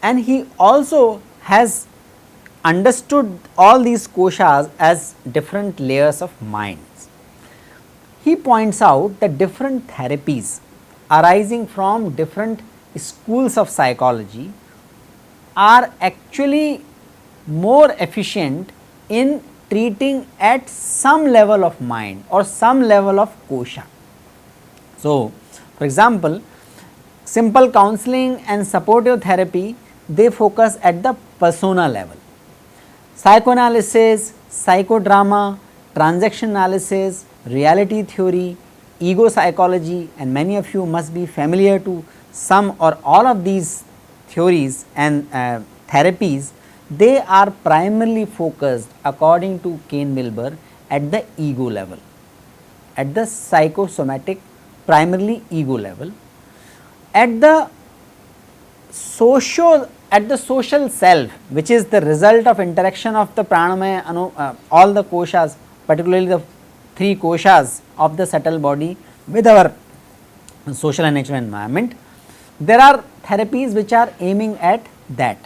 and he also has understood all these koshas as different layers of minds. He points out that different therapies arising from different schools of psychology are actually more efficient in treating at some level of mind or some level of kosha. So, for example, simple counseling and supportive therapy, they focus at the persona level. Psychoanalysis, psychodrama, transaction analysis, reality theory, ego psychology, and many of you must be familiar to some or all of these theories and therapies. They are primarily focused, according to Kane Wilber, at the ego level, at the psychosomatic primarily ego level. At the social self, which is the result of interaction of the pranamaya, all the koshas, particularly the 3 koshas of the subtle body with our social and natural environment, there are therapies which are aiming at that.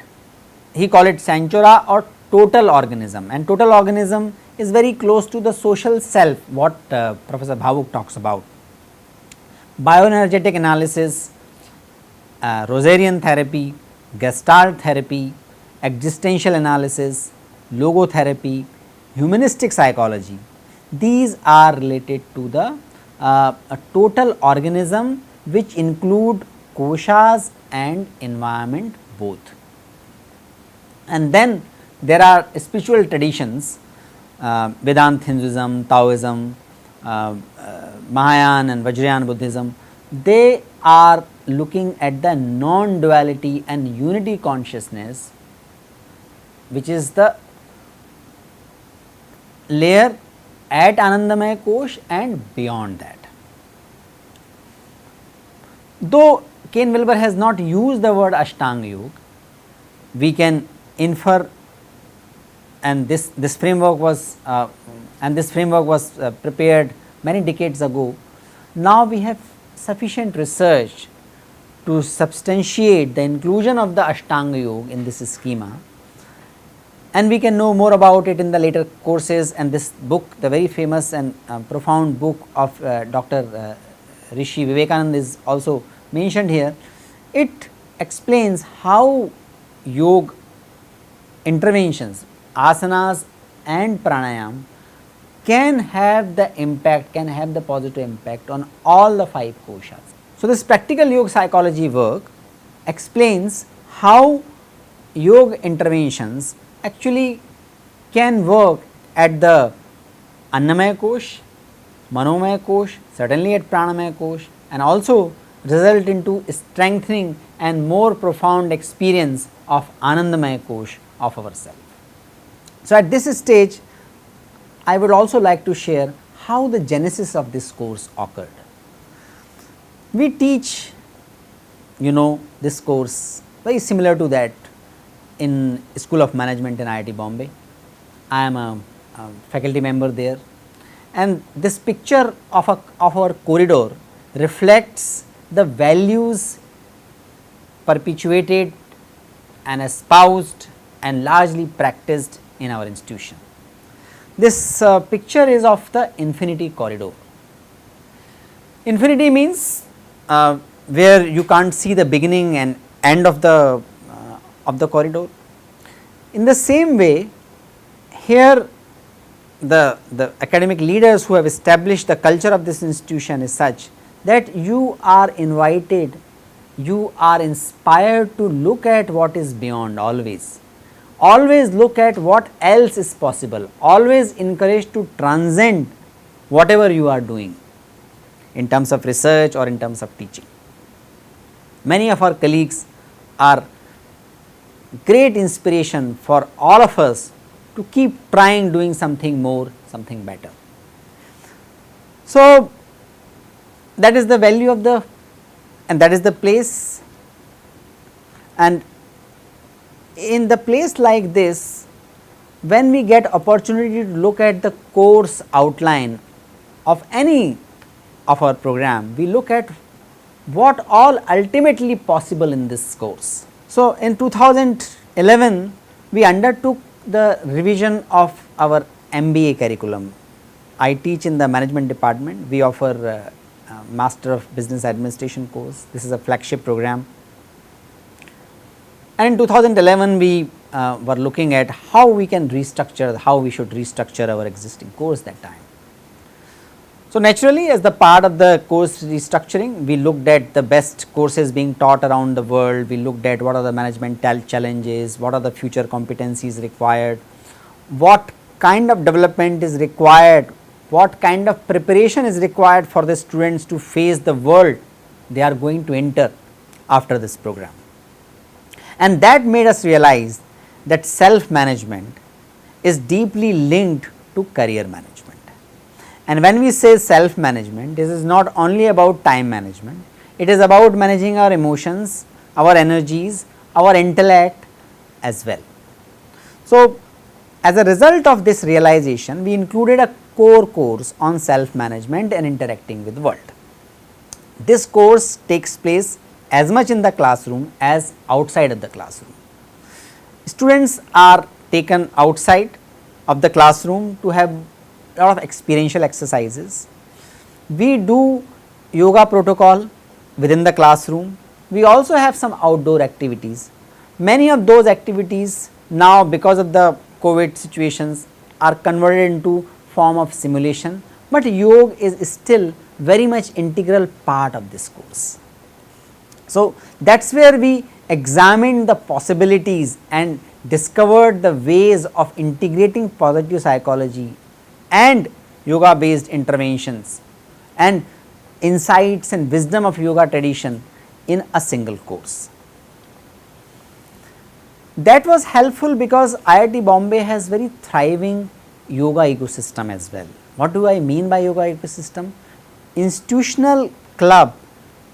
He call it Sanchora or total organism, and total organism is very close to the social self, what Professor Bhavuk talks about. Bioenergetic analysis, Rosarian therapy, Gestalt therapy, existential analysis, logotherapy, humanistic psychology, these are related to the a total organism, which include koshas and environment both. And then there are spiritual traditions, Vedanta Hinduism, Taoism, Mahayana and Vajrayana Buddhism, they are looking at the non-duality and unity consciousness, which is the layer at Anandamaya Kosh and beyond that. Though Kane Wilber has not used the word Ashtanga Yoga, we can infer, and this framework was prepared many decades ago. Now we have sufficient research to substantiate the inclusion of the Ashtanga Yoga in this schema, and we can know more about it in the later courses. And this book, the very famous and profound book of Dr. Rishi Vivekananda, is also mentioned here. It explains how yoga interventions, asanas and pranayam can have the impact, can have the positive impact on all the 5 koshas. So, this practical yoga psychology work explains how yoga interventions actually can work at the Annamaya Kosh, Manomaya Kosh, certainly at Pranamaya Kosh, and also result into strengthening and more profound experience of Anandamaya Kosh of ourself. So, at this stage, I would also like to share how the genesis of this course occurred. We teach, this course very similar to that in School of Management in IIT Bombay. I am a faculty member there, and this picture of our corridor reflects the values perpetuated and espoused and largely practiced in our institution. This picture is of the infinity corridor. Infinity means where you can't see the beginning and end of the corridor. In the same way, here the academic leaders who have established the culture of this institution is such that you are invited, you are inspired to look at what is beyond always. Always look at what else is possible, always encouraged to transcend whatever you are doing in terms of research or in terms of teaching. Many of our colleagues are great inspiration for all of us to keep trying doing something more, something better. So, that is the value of the, and that is the place, and in the place like this, when we get opportunity to look at the course outline of any of our program, we look at what all ultimately possible in this course. So, in 2011 we undertook the revision of our MBA curriculum. I teach in the management department. We offer Master of Business Administration course. This is a flagship program. And in 2011 we were looking at how we can restructure, how we should restructure our existing course that time. So, naturally, as the part of the course restructuring, we looked at the best courses being taught around the world, we looked at what are the management challenges, what are the future competencies required, what kind of development is required, what kind of preparation is required for the students to face the world they are going to enter after this program. And that made us realize that self management is deeply linked to career management. And when we say self management, this is not only about time management, it is about managing our emotions, our energies, our intellect as well. So, as a result of this realization, we included a core course on self management and interacting with the world. This course takes place as much in the classroom as outside of the classroom. Students are taken outside of the classroom to have a lot of experiential exercises. We do yoga protocol within the classroom. We also have some outdoor activities. Many of those activities now, because of the COVID situations, are converted into form of simulation, but yoga is still very much integral part of this course. So, that is where we examined the possibilities and discovered the ways of integrating positive psychology and yoga based interventions and insights and wisdom of yoga tradition in a single course. That was helpful because IIT Bombay has very thriving yoga ecosystem as well. What do I mean by yoga ecosystem? Institutional club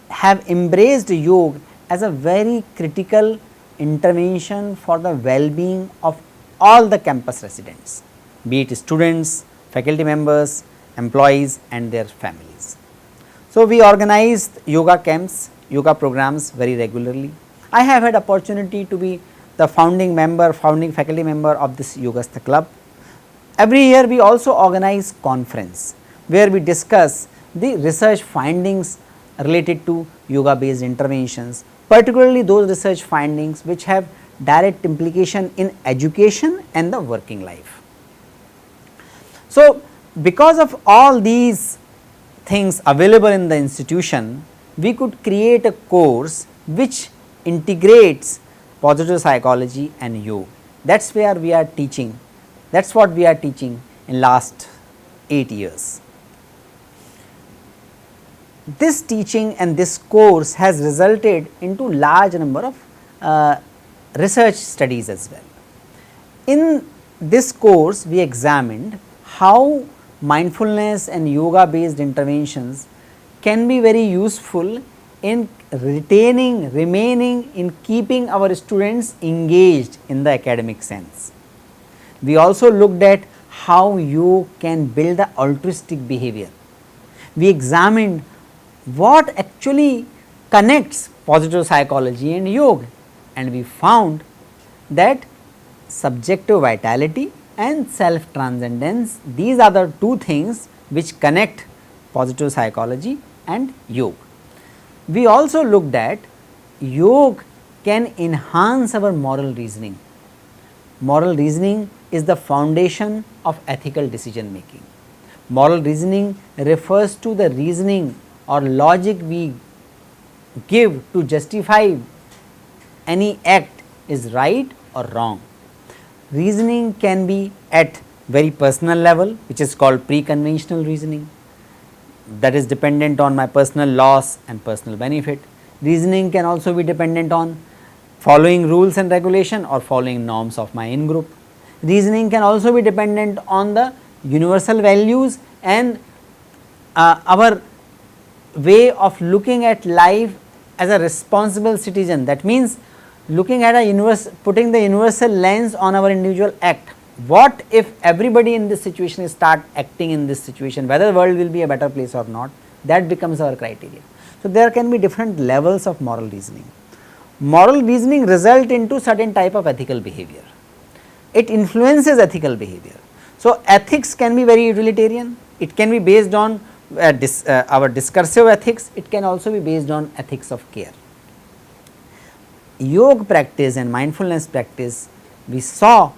have embraced yoga as a very critical intervention for the well-being of all the campus residents, be it students, faculty members, employees and their families. So, we organized yoga camps, yoga programs very regularly. I have had opportunity to be the founding faculty member of this Yogastha club. Every year we also organize conference where we discuss the research findings related to yoga based interventions, particularly those research findings which have direct implication in education and the working life. So, because of all these things available in the institution, we could create a course which integrates positive psychology and yoga. That is where we are teaching, that is what we are teaching in last 8 years. This teaching and this course has resulted into large number of research studies as well. In this course, we examined how mindfulness and yoga based interventions can be very useful in remaining in keeping our students engaged in the academic sense. We also looked at how yoga can build the altruistic behavior. We examined what actually connects positive psychology and yoga, and we found that subjective vitality and self transcendence, these are the two things which connect positive psychology and yoga. We also looked at yoga can enhance our moral reasoning. Moral reasoning is the foundation of ethical decision making. Moral reasoning refers to the reasoning or logic we give to justify any act is right or wrong. Reasoning can be at very personal level, which is called pre-conventional reasoning, that is dependent on my personal loss and personal benefit. Reasoning can also be dependent on following rules and regulation or following norms of my in group. Reasoning can also be dependent on the universal values and our way of looking at life as a responsible citizen. That means looking at putting the universal lens on our individual act. What if everybody in this situation start acting in this situation, whether the world will be a better place or not, that becomes our criteria. So, there can be different levels of moral reasoning. Moral reasoning result into certain type of ethical behavior. It influences ethical behavior. So, ethics can be very utilitarian, it can be based on our discursive ethics, it can also be based on ethics of care. Yoga practice and mindfulness practice we saw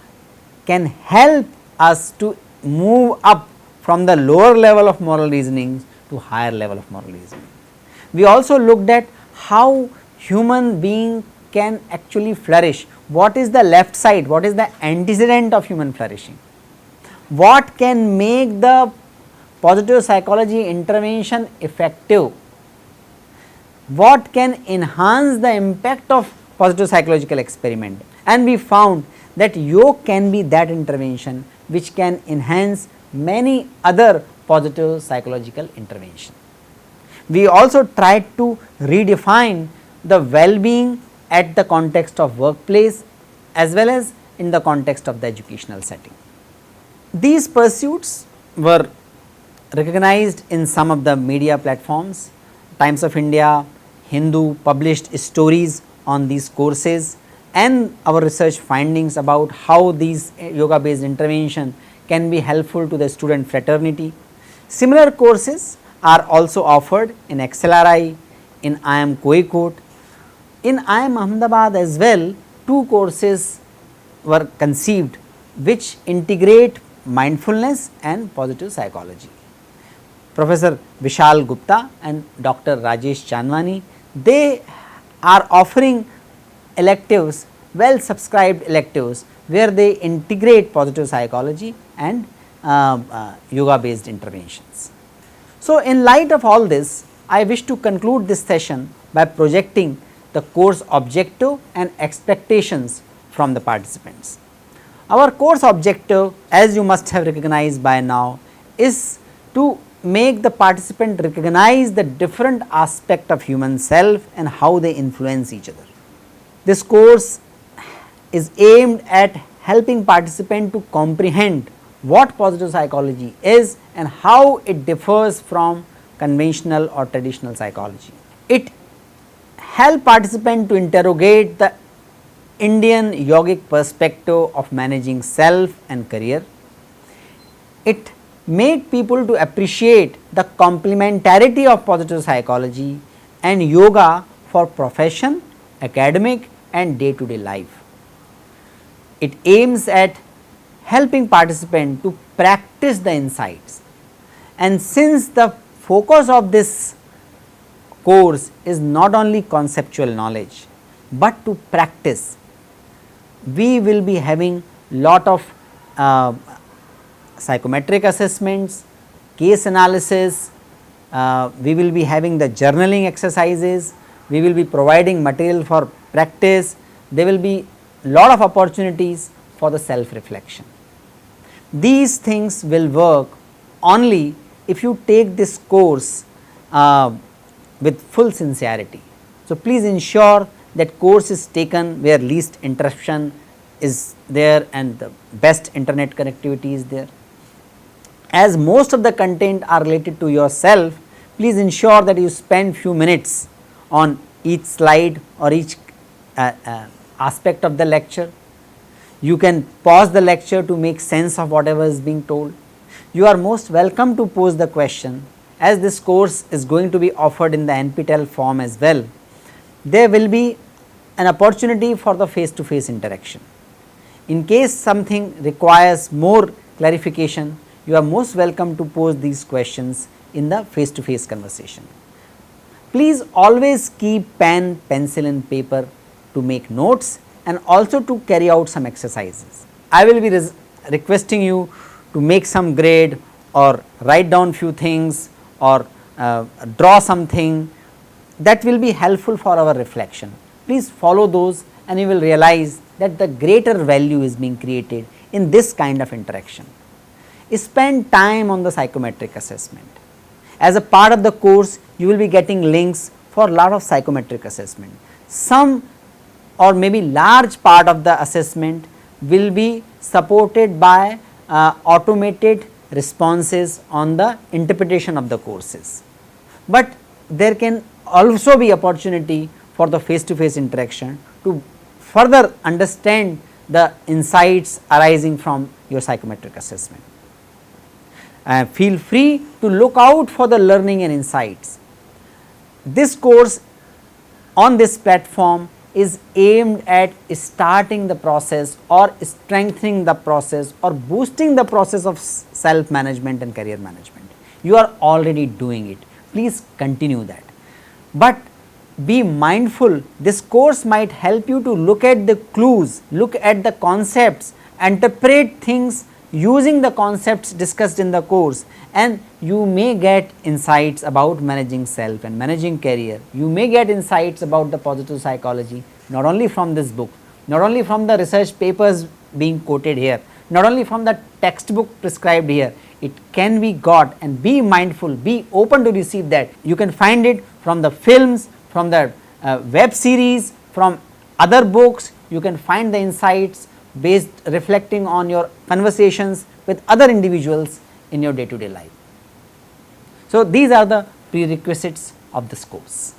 can help us to move up from the lower level of moral reasoning to higher level of moral reasoning. We also looked at how human being can actually flourish. What is the left side? What is the antecedent of human flourishing? What can make the positive psychology intervention effective? What can enhance the impact of positive psychological experiment? And we found that yoga can be that intervention which can enhance many other positive psychological interventions. We also tried to redefine the well-being at the context of workplace as well as in the context of the educational setting. These pursuits were recognized in some of the media platforms. Times of India, Hindu published stories on these courses and our research findings about how these yoga based intervention can be helpful to the student fraternity. Similar courses are also offered in XLRI, in IIM Kozhikode. In IIM Ahmedabad as well, 2 courses were conceived which integrate mindfulness and positive psychology. Professor Vishal Gupta and Dr. Rajesh Chandwani, they are offering electives, well subscribed electives where they integrate positive psychology and yoga based interventions. So, in light of all this, I wish to conclude this session by projecting the course objective and expectations from the participants. Our course objective, as you must have recognized by now, is to make the participant recognize the different aspect of human self and how they influence each other. This course is aimed at helping participant to comprehend what positive psychology is and how it differs from conventional or traditional psychology. It help participant to interrogate the Indian yogic perspective of managing self and career. It make people to appreciate the complementarity of positive psychology and yoga for profession, academic and day to day life. It aims at helping participant to practice the insights, and since the focus of this course is not only conceptual knowledge, but to practice, we will be having lot of psychometric assessments, case analysis, we will be having the journaling exercises, we will be providing material for practice, there will be lot of opportunities for the self reflection. These things will work only if you take this course with full sincerity. So, please ensure that course is taken where least interruption is there and the best internet connectivity is there. As most of the content are related to yourself, please ensure that you spend few minutes on each slide or each aspect of the lecture. You can pause the lecture to make sense of whatever is being told. You are most welcome to pose the question, as this course is going to be offered in the NPTEL form as well. There will be an opportunity for the face to face interaction. In case something requires more clarification, you are most welcome to pose these questions in the face to face conversation. Please always keep pen, pencil and paper to make notes and also to carry out some exercises. I will be requesting you to make some grade or write down few things or draw something that will be helpful for our reflection. Please follow those and you will realize that the greater value is being created in this kind of interaction. Spend time on the psychometric assessment. As a part of the course, you will be getting links for a lot of psychometric assessment. Some or maybe large part of the assessment will be supported by automated responses on the interpretation of the courses, but there can also be opportunity for the face to face interaction to further understand the insights arising from your psychometric assessment. Feel free to look out for the learning and insights. This course on this platform is aimed at starting the process or strengthening the process or boosting the process of self management and career management. You are already doing it, please continue that. But be mindful, this course might help you to look at the clues, look at the concepts, interpret things using the concepts discussed in the course, and you may get insights about managing self and managing career. You may get insights about the positive psychology, not only from this book, not only from the research papers being quoted here, not only from the textbook prescribed here. It can be got, and be mindful, be open to receive that. You can find it from the films, from the web series, from other books. You can find the insights based reflecting on your conversations with other individuals in your day to day life. So, these are the prerequisites of this course.